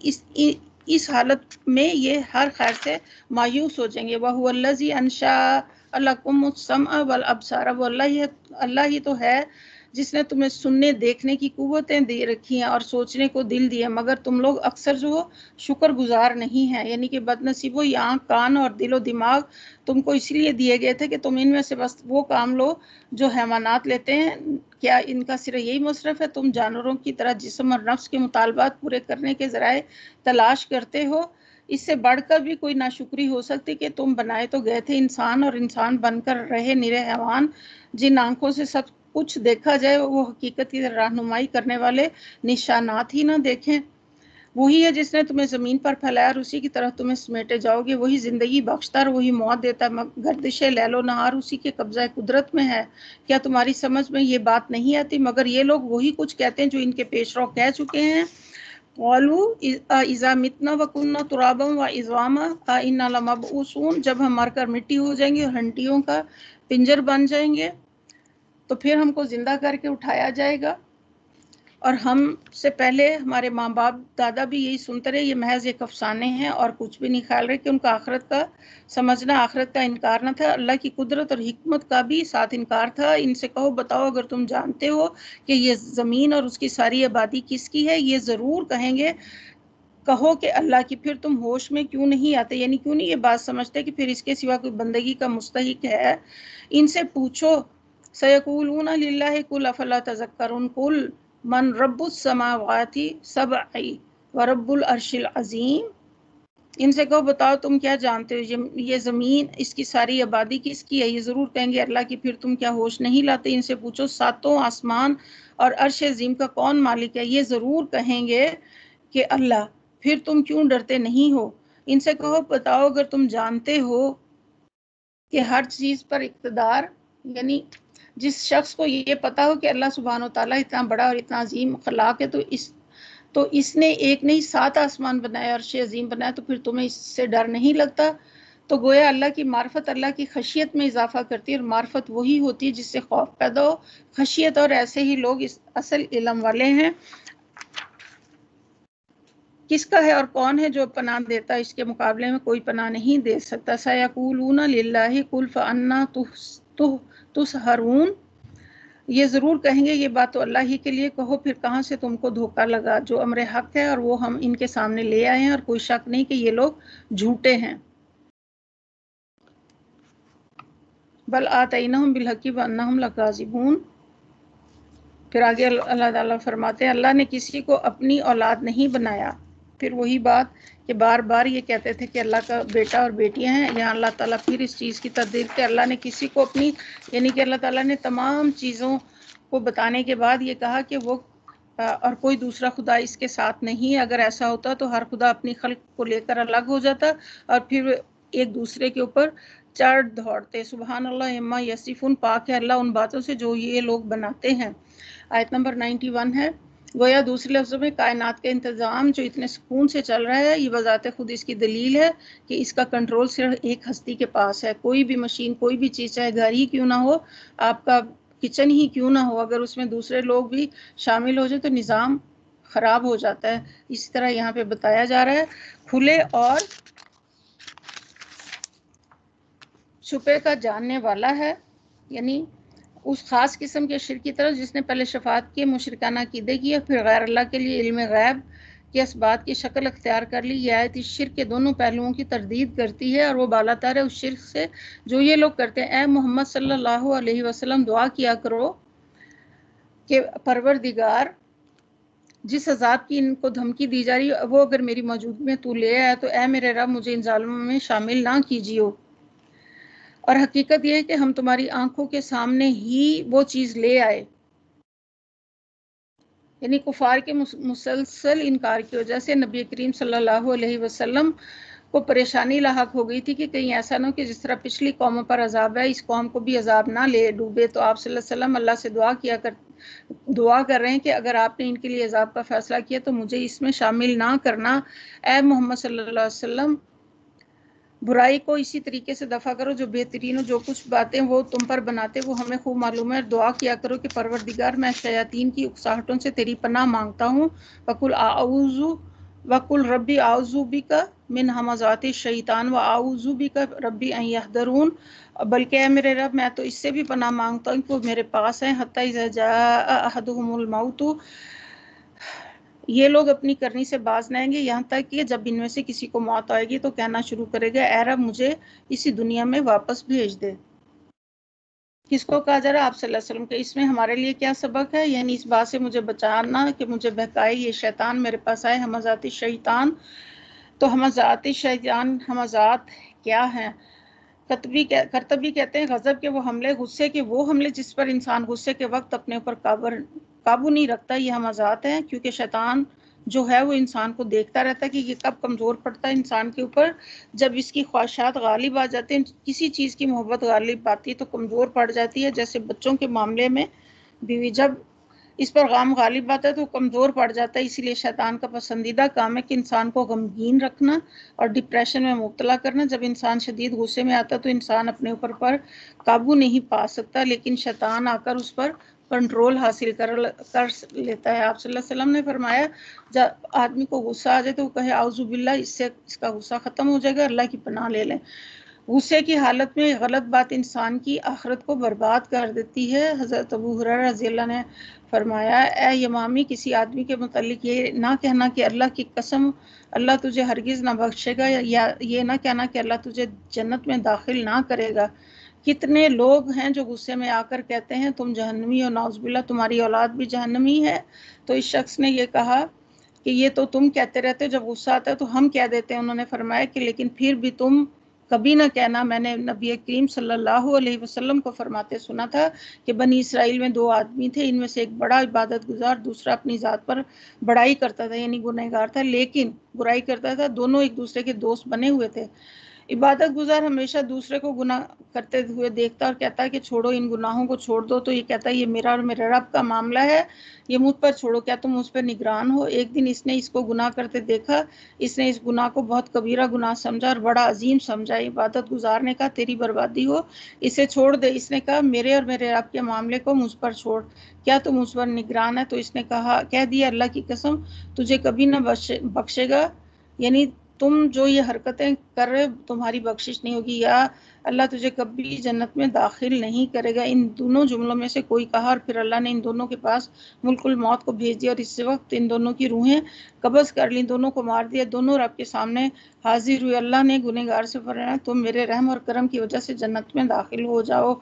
اس حالت میں یہ ہر خیر سے مایوس ہو جائیں گے۔ وَهُوَ الَّذِي أَنشَأَ لَكُمُ السَّمْعَ وَالْأَبْصَارَ، وہ اللہ ہی تو ہے جس نے تمہیں سننے دیکھنے کی قوتیں دے رکھی ہیں اور سوچنے کو دل دیا، مگر تم لوگ اکثر جو شکر گزار نہیں ہیں، یعنی کہ بد نصیبو، یہ آنکھ، کان اور دل و دماغ تم کو اس لیے دیے گئے تھے کہ تم ان میں سے بس وہ کام لو جو حیوانات لیتے ہیں، کیا ان کا صرف یہی مصرف ہے؟ تم جانوروں کی طرح جسم اور نفس کے مطالبات پورے کرنے کے ذرائع تلاش کرتے ہو، اس سے بڑھ کر بھی کوئی ناشکری ہو سکتی کہ تم بنائے تو گئے تھے انسان، اور انسان بن کر رہے نرے حیوان، جن آنکھوں سے سب کچھ دیکھا جائے وہ حقیقت کی رہنمائی کرنے والے نشانات ہی نہ دیکھیں۔ وہی ہے جس نے تمہیں زمین پر پھیلایا اور اسی کی طرف تمہیں سمیٹے جاؤ گے، وہی زندگی بخشتا اور وہی موت دیتا ہے، گردش لیل و نہار اسی کے قبضہ قدرت میں ہے، کیا تمہاری سمجھ میں یہ بات نہیں آتی؟ مگر یہ لوگ وہی کچھ کہتے ہیں جو ان کے پیش رو کہہ چکے ہیں، قَالُوا اِذَا مِتْنَا وَكُنَّا تُرَابًا وَعِظَامًا أَإِنَّا لَمَبْعُوثُونَ، جب ہم مر کر مٹی ہو جائیں گے اور ہنٹیوں کا پنجر بن جائیں گے تو پھر ہم کو زندہ کر کے اٹھایا جائے گا، اور ہم سے پہلے ہمارے ماں باپ دادا بھی یہی سنتے رہے، یہ محض ایک افسانے ہیں اور کچھ بھی نہیں خیال رہے کہ ان کا آخرت کا سمجھنا، آخرت کا انکار نہ تھا، اللہ کی قدرت اور حکمت کا بھی ساتھ انکار تھا۔ ان سے کہو بتاؤ اگر تم جانتے ہو کہ یہ زمین اور اس کی ساری آبادی کس کی ہے، یہ ضرور کہیں گے، کہو کہ اللہ کی، پھر تم ہوش میں کیوں نہیں آتے، یعنی کیوں نہیں یہ بات سمجھتے کہ پھر اس کے سوا کوئی بندگی کا مستحق ہے۔ ان سے پوچھو، سیقولون للہ قل افلا تذکرون، قل من رب السماوات سبع ورب العرش العظیم، ان سے کہو بتاؤ تم کیا جانتے ہو یہ زمین، اس کی ساری آبادی کس کی ہے، یہ ضرور کہیں گے اللہ کی، پھر تم کیا ہوش نہیں لاتے۔ ان سے پوچھو ساتوں آسمان اور عرش عظیم کا کون مالک ہے، یہ ضرور کہیں گے کہ اللہ، پھر تم کیوں ڈرتے نہیں ہو۔ ان سے کہو بتاؤ اگر تم جانتے ہو کہ ہر چیز پر اقتدار، یعنی جس شخص کو یہ پتا ہو کہ اللہ سبحانہ و تعالیٰ اتنا بڑا اور اتنا عظیم خلاق ہے تو اس نے ایک نہیں 7 آسمان بنایا اور عرش عظیم بنایا، تو پھر تمہیں اس سے ڈر نہیں لگتا؟ تو گویا اللہ کی معرفت اللہ کی خشیت میں اضافہ کرتی ہے، اور معرفت وہی ہوتی ہے جس سے خوف پیدا ہو، خشیت، اور ایسے ہی لوگ اس اصل علم والے ہیں۔ کس کا ہے اور کون ہے جو پناہ دیتا ہے، اس کے مقابلے میں کوئی پناہ نہیں دے سکتا۔ سیقولون للہ قل فأنا تسحرون، یہ ضرور کہیں گے یہ بات تو اللہ ہی کے لیے کہو، پھر کہاں سے تم کو دھوکہ لگا، جو امر حق ہے اور وہ ہم ان کے سامنے لے آئے ہیں، اور کوئی شک نہیں کہ یہ لوگ جھوٹے ہیں۔ بل آتینہم بالحق وانہم لکاذبون۔ پھر آگے اللہ تعالیٰ فرماتے ہیں اللہ نے کسی کو اپنی اولاد نہیں بنایا۔ پھر وہی بات کہ بار بار یہ کہتے تھے کہ اللہ کا بیٹا اور بیٹیاں ہیں، یہاں اللہ تعالیٰ پھر اس چیز کی تردید کہ اللہ نے کسی کو اپنی، یعنی کہ اللہ تعالیٰ نے تمام چیزوں کو بتانے کے بعد یہ کہا کہ وہ اور کوئی دوسرا خدا اس کے ساتھ نہیں ہے، اگر ایسا ہوتا تو ہر خدا اپنی خلق کو لے کر الگ ہو جاتا اور پھر ایک دوسرے کے اوپر چڑھ دوڑتے۔ سبحان اللہ عما یصفون، پاک ہے اللہ ان باتوں سے جو یہ لوگ بناتے ہیں۔ آیت نمبر 91 ہے، گویا دوسرے لفظوں میں کائنات کا انتظام جو اتنے سکون سے چل رہا ہے، یہ بذات خود اس کی دلیل ہے کہ اس کا کنٹرول صرف ایک ہستی کے پاس ہے۔ کوئی بھی مشین، کوئی بھی چیز، چاہے گھر ہی کیوں نہ ہو، آپ کا کچن ہی کیوں نہ ہو، اگر اس میں دوسرے لوگ بھی شامل ہو جائے تو نظام خراب ہو جاتا ہے۔ اسی طرح یہاں پہ بتایا جا رہا ہے کھلے اور چھپے کا جاننے والا ہے، یعنی اس خاص قسم کے شرک کی طرف جس نے پہلے شفاعت کے مشرکانہ عقیدے کیے، پھر غیر اللہ کے لیے علم غیب کے اسبات کی شکل اختیار کر لی۔ یہ آیت اس شرک کے دونوں پہلوؤں کی تردید کرتی ہے اور وہ بالاتر ہے اس شرک سے جو یہ لوگ کرتے ہیں۔ اے محمد صلی اللہ علیہ وسلم دعا کیا کرو کہ پروردگار جس عذاب کی ان کو دھمکی دی جا رہی ہے وہ اگر میری موجودگی میں تو لے آیا تو اے میرے رب مجھے ان ظالموں میں شامل نہ کیجیے، اور حقیقت یہ ہے کہ ہم تمہاری آنکھوں کے سامنے ہی وہ چیز لے آئے، یعنی کفار کے مسلسل انکار کی وجہ سے نبی کریم صلی اللہ علیہ وسلم کو پریشانی لاحق ہو گئی تھی کہ کہیں ایسا نہ ہو کہ جس طرح پچھلی قوموں پر عذاب ہے اس قوم کو بھی عذاب نہ لے ڈوبے۔ تو آپ صلی اللہ علیہ وسلم اللہ سے دعا کر رہے ہیں کہ اگر آپ نے ان کے لیے عذاب کا فیصلہ کیا تو مجھے اس میں شامل نہ کرنا۔ اے محمد صلی اللہ علیہ وسلم برائی کو اسی طریقے سے دفع کرو جو بہترین ہو، جو کچھ باتیں وہ تم پر بناتے وہ ہمیں خوب معلوم ہے۔ دعا کیا کرو کہ پروردگار میں شیاطین کی اکساہٹوں سے تیری پناہ مانگتا ہوں۔ وَقُلْ رَبِّ أَعُوذُ بِكَ مِنْ ہَمَزَاتِ الشَّیطان وَأَعُوذُ بِكَ رَبِّ أَنْ يَحْضُرُونَ، بلکہ اے میرے رب میں تو اس سے بھی پناہ مانگتا ہوں کہ وہ میرے پاس ہیں۔ حَتَّى إِذَا جَاءَ أَحَدُهُمُ الْمَوْتُ، یہ لوگ اپنی کرنی سے باز نہ آئیں گے یہاں تک کہ جب ان میں سے کسی کو موت آئے گی تو کہنا شروع کرے گا اے رب مجھے اسی دنیا میں واپس بھیج دے۔ کس کو کہا جا رہا ہے؟ آپ صلی اللہ علیہ وسلم کے۔ اس میں ہمارے لیے کیا سبق ہے؟ یعنی اس بات سے مجھے بچانا کہ مجھے بہکائے یہ شیطان میرے پاس آئے، ہمزات شیطان۔ تو ہمزات شیطان، ہمزات کیا ہیں؟ کرتبی کہتے ہیں غضب کے وہ حملے، غصے کے وہ حملے جس پر انسان غصے کے وقت اپنے اوپر قابو نہیں رکھتا، یہ ہمزات ہیں۔ کیونکہ شیطان جو ہے وہ انسان کو دیکھتا رہتا ہے کہ یہ کب کمزور پڑتا ہے انسان کے اوپر، جب اس کی خواہشات غالب آ جاتے ہیں، کسی چیز کی محبت غالب آتی ہے تو کمزور پڑ جاتی ہے۔ جیسے بچوں کے معاملے میں بیوی جب اس پر غم غالب آتا ہے تو کمزور پڑ جاتا ہے، اسی لیے شیطان کا پسندیدہ کام ہے کہ انسان کو غمگین رکھنا اور ڈپریشن میں مبتلا کرنا۔ جب انسان شدید غصے میں آتا ہے تو انسان اپنے اوپر پر قابو نہیں پا سکتا، لیکن شیطان آ کر اس پر کنٹرول حاصل کر لیتا ہے۔ آپ صلی اللہ علیہ وسلم نے فرمایا جب آدمی کو غصہ آ جائے تو وہ کہے اعوذ باللہ، اس سے اس کا غصہ ختم ہو جائے گا، اللہ کی پناہ لے لیں۔ غصے کی حالت میں غلط بات انسان کی آخرت کو برباد کر دیتی ہے۔ حضرت ابو ہریرہ رضی اللہ عنہ نے فرمایا اے یمامی کسی آدمی کے متعلق یہ نہ کہنا کہ اللہ کی قسم اللہ تجھے ہرگز نہ بخشے گا، یا یہ نہ کہنا کہ اللہ تجھے جنت میں داخل نہ کرے گا۔ کتنے لوگ ہیں جو غصے میں آ کر کہتے ہیں تم جہنمی ہو، نعوذ باللہ تمہاری اولاد بھی جہنمی ہے۔ تو اس شخص نے یہ کہا کہ یہ تو تم کہتے رہتے جب غصہ آتا ہے تو ہم کہہ دیتے ہیں۔ انہوں نے فرمایا کہ لیکن پھر بھی تم کبھی نہ کہنا، میں نے نبی کریم صلی اللہ علیہ وسلم کو فرماتے سنا تھا کہ بنی اسرائیل میں دو آدمی تھے، ان میں سے ایک بڑا عبادت گزار، دوسرا اپنی ذات پر بڑائی کرتا تھا، یعنی گنہگار تھا لیکن برائی کرتا تھا، دونوں ایک دوسرے کے دوست بنے ہوئے تھے۔ عبادت گزار ہمیشہ دوسرے کو گناہ کرتے ہوئے دیکھتا اور کہتا ہے کہ چھوڑو ان گناہوں کو چھوڑ دو، تو یہ کہتا ہے یہ میرا اور میرے رب کا معاملہ ہے، یہ مجھ پر چھوڑو، کیا تم اس پر نگران ہو؟ ایک دن اس نے اس کو گناہ کرتے دیکھا، اس نے اس گناہ کو بہت کبیرہ گناہ سمجھا اور بڑا عظیم سمجھا۔ عبادت گزار نے کہا تیری بربادی ہو، اسے چھوڑ دے۔ اس نے کہا میرے اور میرے رب کے معاملے کو مجھ پر چھوڑ، کیا تم اس پر نگران ہے؟ تو اس نے کہہ دیا اللہ کی قسم تجھے کبھی نہ بخشے گا، یعنی تم جو یہ حرکتیں کر رہے تمہاری بخشش نہیں ہوگی، یا اللہ تجھے کبھی جنت میں داخل نہیں کرے گا۔ ان دونوں جملوں میں سے کوئی کہا، اور پھر اللہ نے ان دونوں کے پاس ملک الموت کو بھیج دیا، اور اس وقت ان دونوں کی روحیں قبض کر لیں، دونوں کو مار دیا، دونوں رب کے سامنے حاضر ہوئے۔ اللہ نے گنہگار سے فرمایا تم میرے رحم اور کرم کی وجہ سے جنت میں داخل ہو جاؤ،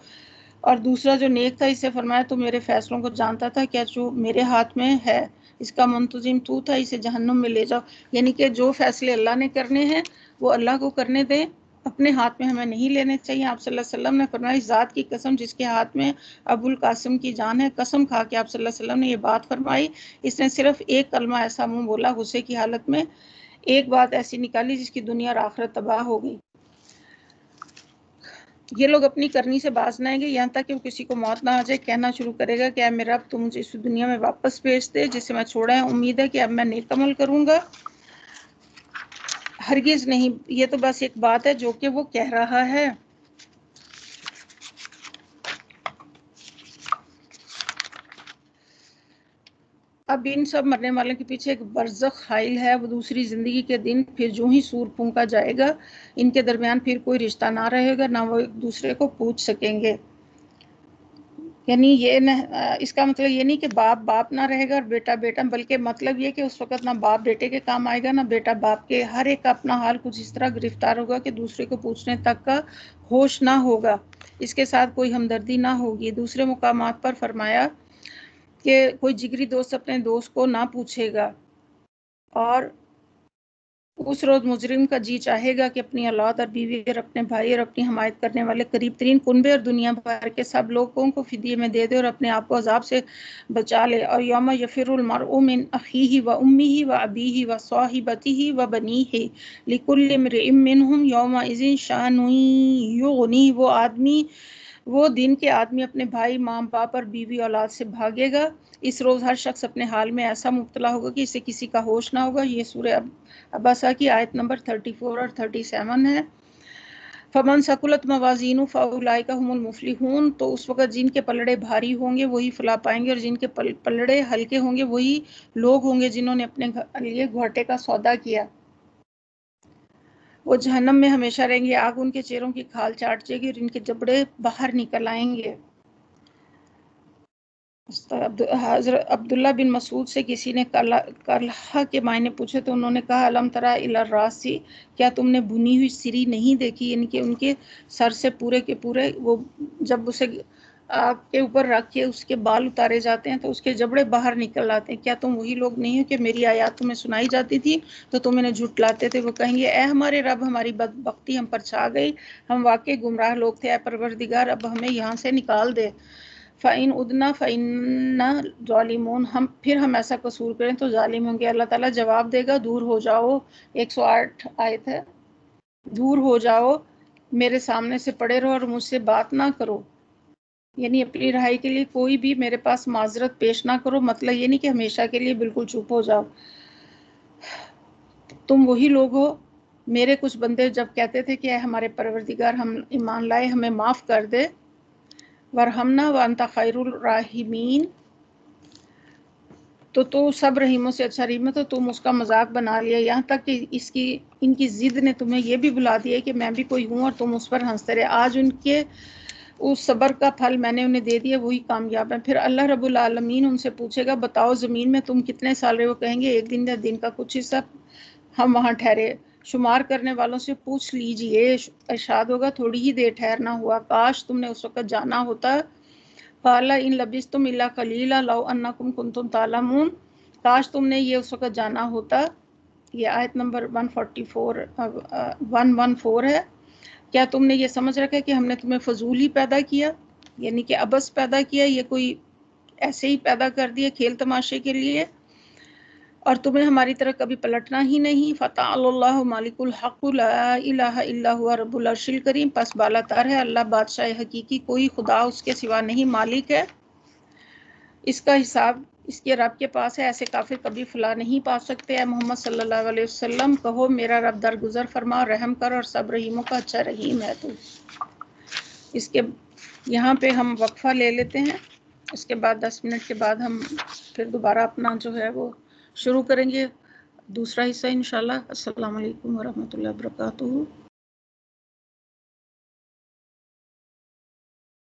اور دوسرا جو نیک تھا اسے فرمایا تو میرے فیصلوں کو جانتا تھا، کیا جو میرے ہاتھ میں ہے اس کا منتظم تو تھا، اسے جہنم میں لے جاؤ۔ یعنی کہ جو فیصلے اللہ نے کرنے ہیں وہ اللہ کو کرنے دیں، اپنے ہاتھ میں ہمیں نہیں لینے چاہیے۔ آپ صلی اللہ علیہ وسلم نے فرمایا اس ذات کی قسم جس کے ہاتھ میں ابو القاسم کی جان ہے، قسم کھا کے آپ صلی اللہ علیہ وسلم نے یہ بات فرمائی، اس نے صرف ایک کلمہ ایسا منہ بولا غصے کی حالت میں، ایک بات ایسی نکالی جس کی دنیا اور آخرت تباہ ہو گئی۔ یہ لوگ اپنی کرنی سے باز نہ آئیں گے یہاں تک کہ وہ کسی کو موت نہ آ جائے، کہنا شروع کرے گا کہ اے میرا رب تو مجھے اس دنیا میں واپس بھیج دے جسے میں چھوڑا ہے، امید ہے کہ اب میں نیک عمل کروں گا۔ ہرگز نہیں، یہ تو بس ایک بات ہے جو کہ وہ کہہ رہا ہے۔ اب ان سب مرنے والوں کے پیچھے ایک برزخ حائل ہے، وہ دوسری زندگی کے دن، پھر جو ہی سور پھونکا جائے گا ان کے درمیان پھر کوئی رشتہ نہ رہے گا، نہ وہ ایک دوسرے کو پوچھ سکیں گے۔ یعنی یہ نہ، اس کا مطلب یہ نہیں کہ باپ باپ نہ رہے گا اور بیٹا بیٹا، بلکہ مطلب یہ کہ اس وقت نہ باپ بیٹے کے کام آئے گا نہ بیٹا باپ کے، ہر ایک کا اپنا حال کچھ اس طرح گرفتار ہوگا کہ دوسرے کو پوچھنے تک کا ہوش نہ ہوگا، اس کے ساتھ کوئی ہمدردی نہ ہوگی۔ دوسرے مقامات پر فرمایا کہ کوئی جگری دوست اپنے دوست کو نہ پوچھے گا، اور اس روز مجرم کا جی چاہے گا کہ اپنی اولاد اور بیوی اور اپنے بھائی اور اپنی حمایت کرنے والے قریب ترین کنبے اور دنیا بھر کے سب لوگوں کو فدیے میں دے دے اور اپنے آپ کو عذاب سے بچا لے۔ اور یوم یفر المرء من اخیہ و امہ و ابیہ و صاحبتہ و بنیہ لکل امرئ منہم یومئذ شأن یغنیہ، وہ دن کے آدمی اپنے بھائی ماں باپ اور بیوی اولاد سے بھاگے گا۔ اس روز ہر شخص اپنے حال میں ایسا مبتلا ہوگا کہ اسے کسی کا ہوش نہ ہوگا۔ یہ سورہ عباسہ کی آیت نمبر 34 اور 37 ہے۔ فمن ثقلت موازینہ فاولئک هم المفلحون، تو اس وقت جن کے پلڑے بھاری ہوں گے وہی فلاح پائیں گے، اور جن کے پلڑے ہلکے ہوں گے وہی لوگ ہوں گے جنہوں نے اپنے لیے گھاٹے کا سودا کیا۔ وہ جہنم میں ہمیشہ رہیں گے، آگ ان کے چہروں کی کھال چاٹ جائے گی اور ان کے جبڑے باہر نکل آئیں گے۔ حضرت عبداللہ بن مسعود سے کسی نے کلحہ کے معنی پوچھے تو انہوں نے کہا الم تری الی الراسی، کیا تم نے بنی ہوئی سری نہیں دیکھی، یعنی کہ ان کے سر سے پورے کے پورے وہ جب اسے آگ کے اوپر رکھ کے اس کے بال اتارے جاتے ہیں تو اس کے جبڑے باہر نکل آتے ہیں۔ کیا تم وہی لوگ نہیں ہو کہ میری آیات تمہیں سنائی جاتی تھی تو تم انہیں جھٹلاتے تھے؟ وہ کہیں گے اے ہمارے رب، ہماری بدبختی ہم پر چھا گئی، ہم واقعی گمراہ لوگ تھے، اے پروردگار اب ہمیں یہاں سے نکال دے۔ فَإِنْ أُدْنَا فَإِنَّا ظَالِمُونَ، پھر ہم ایسا قصور کریں تو ظالم ہوں گے۔ اللہ تعالیٰ جواب دے گا دور ہو جاؤ، 108 آیت ہے، دور ہو جاؤ، میرے سامنے سے پڑے رہو اور مجھ سے بات نہ کرو، یعنی اپنی رہائی کے لیے کوئی بھی میرے پاس معذرت پیش نہ کرو۔ مطلب یہ نہیں کہ ہمیشہ کے لیے بالکل چپ ہو جاؤ۔ تم وہی لوگ ہو، میرے کچھ بندے جب کہتے تھے کہ اے ہمارے پروردگار ہم ایمان لائے، ہمیں معاف کر دے، ورحمنا وانت خیر الراحمین، تو سب رحیموں سے اچھا رحیم ہے، تو تم اس کا مذاق بنا لیا، یہاں تک کہ ان کی ضد نے تمہیں یہ بھی بلا دیا کہ میں بھی کوئی ہوں اور تم اس پر ہنستے رہے۔ آج ان کے اس صبر کا پھل میں نے انہیں دے دیا، وہی کامیاب ہے۔ پھر اللہ رب العالمین ان سے پوچھے گا بتاؤ زمین میں تم کتنے سال رہے؟ وہ کہیں گے ایک دن یا دن کا کچھ حصہ ہم وہاں ٹھہرے۔ شمار کرنے والوں سے پوچھ لیجئے، ارشاد ہوگا تھوڑی ہی دیر ٹھہرنا ہوا، کاش تم نے اس وقت جانا ہوتا۔ قال ان لبثتم الا قلیلا لو انکم کنتم تعلمون، کاش تم نے یہ اس وقت جانا ہوتا۔ یہ آیت نمبر 114 ہے۔ کیا تم نے یہ سمجھ رکھا کہ ہم نے تمہیں فضول ہی پیدا کیا، یعنی کہ عبث پیدا کیا، یہ کوئی ایسے ہی پیدا کر دیا کھیل تماشے کے لیے، اور تمہیں ہماری طرح کبھی پلٹنا ہی نہیں۔ فتعالی اللہ مالک الحق لا الہ الا هو رب العرش الکریم، پس بالا تر ہے اللہ بادشاہ حقیقی، کوئی خدا اس کے سوا نہیں مالک ہے، اس کا حساب اس کے رب کے پاس ہے، ایسے کافر کبھی فلاح نہیں پا سکتے۔ اے محمد صلی اللہ علیہ وسلم کہو میرا رب درگزر فرما، رحم کر، اور سب رحیموں کا اچھا رحیم ہے تو۔ اس کے یہاں پہ ہم وقفہ لے لیتے ہیں، اس کے بعد 10 منٹ کے بعد ہم پھر دوبارہ اپنا جو ہے وہ شروع کریں گے۔ دوسرا حصہ انشاءاللہ. السلام علیکم ورحمۃ اللہ وبرکاتہ.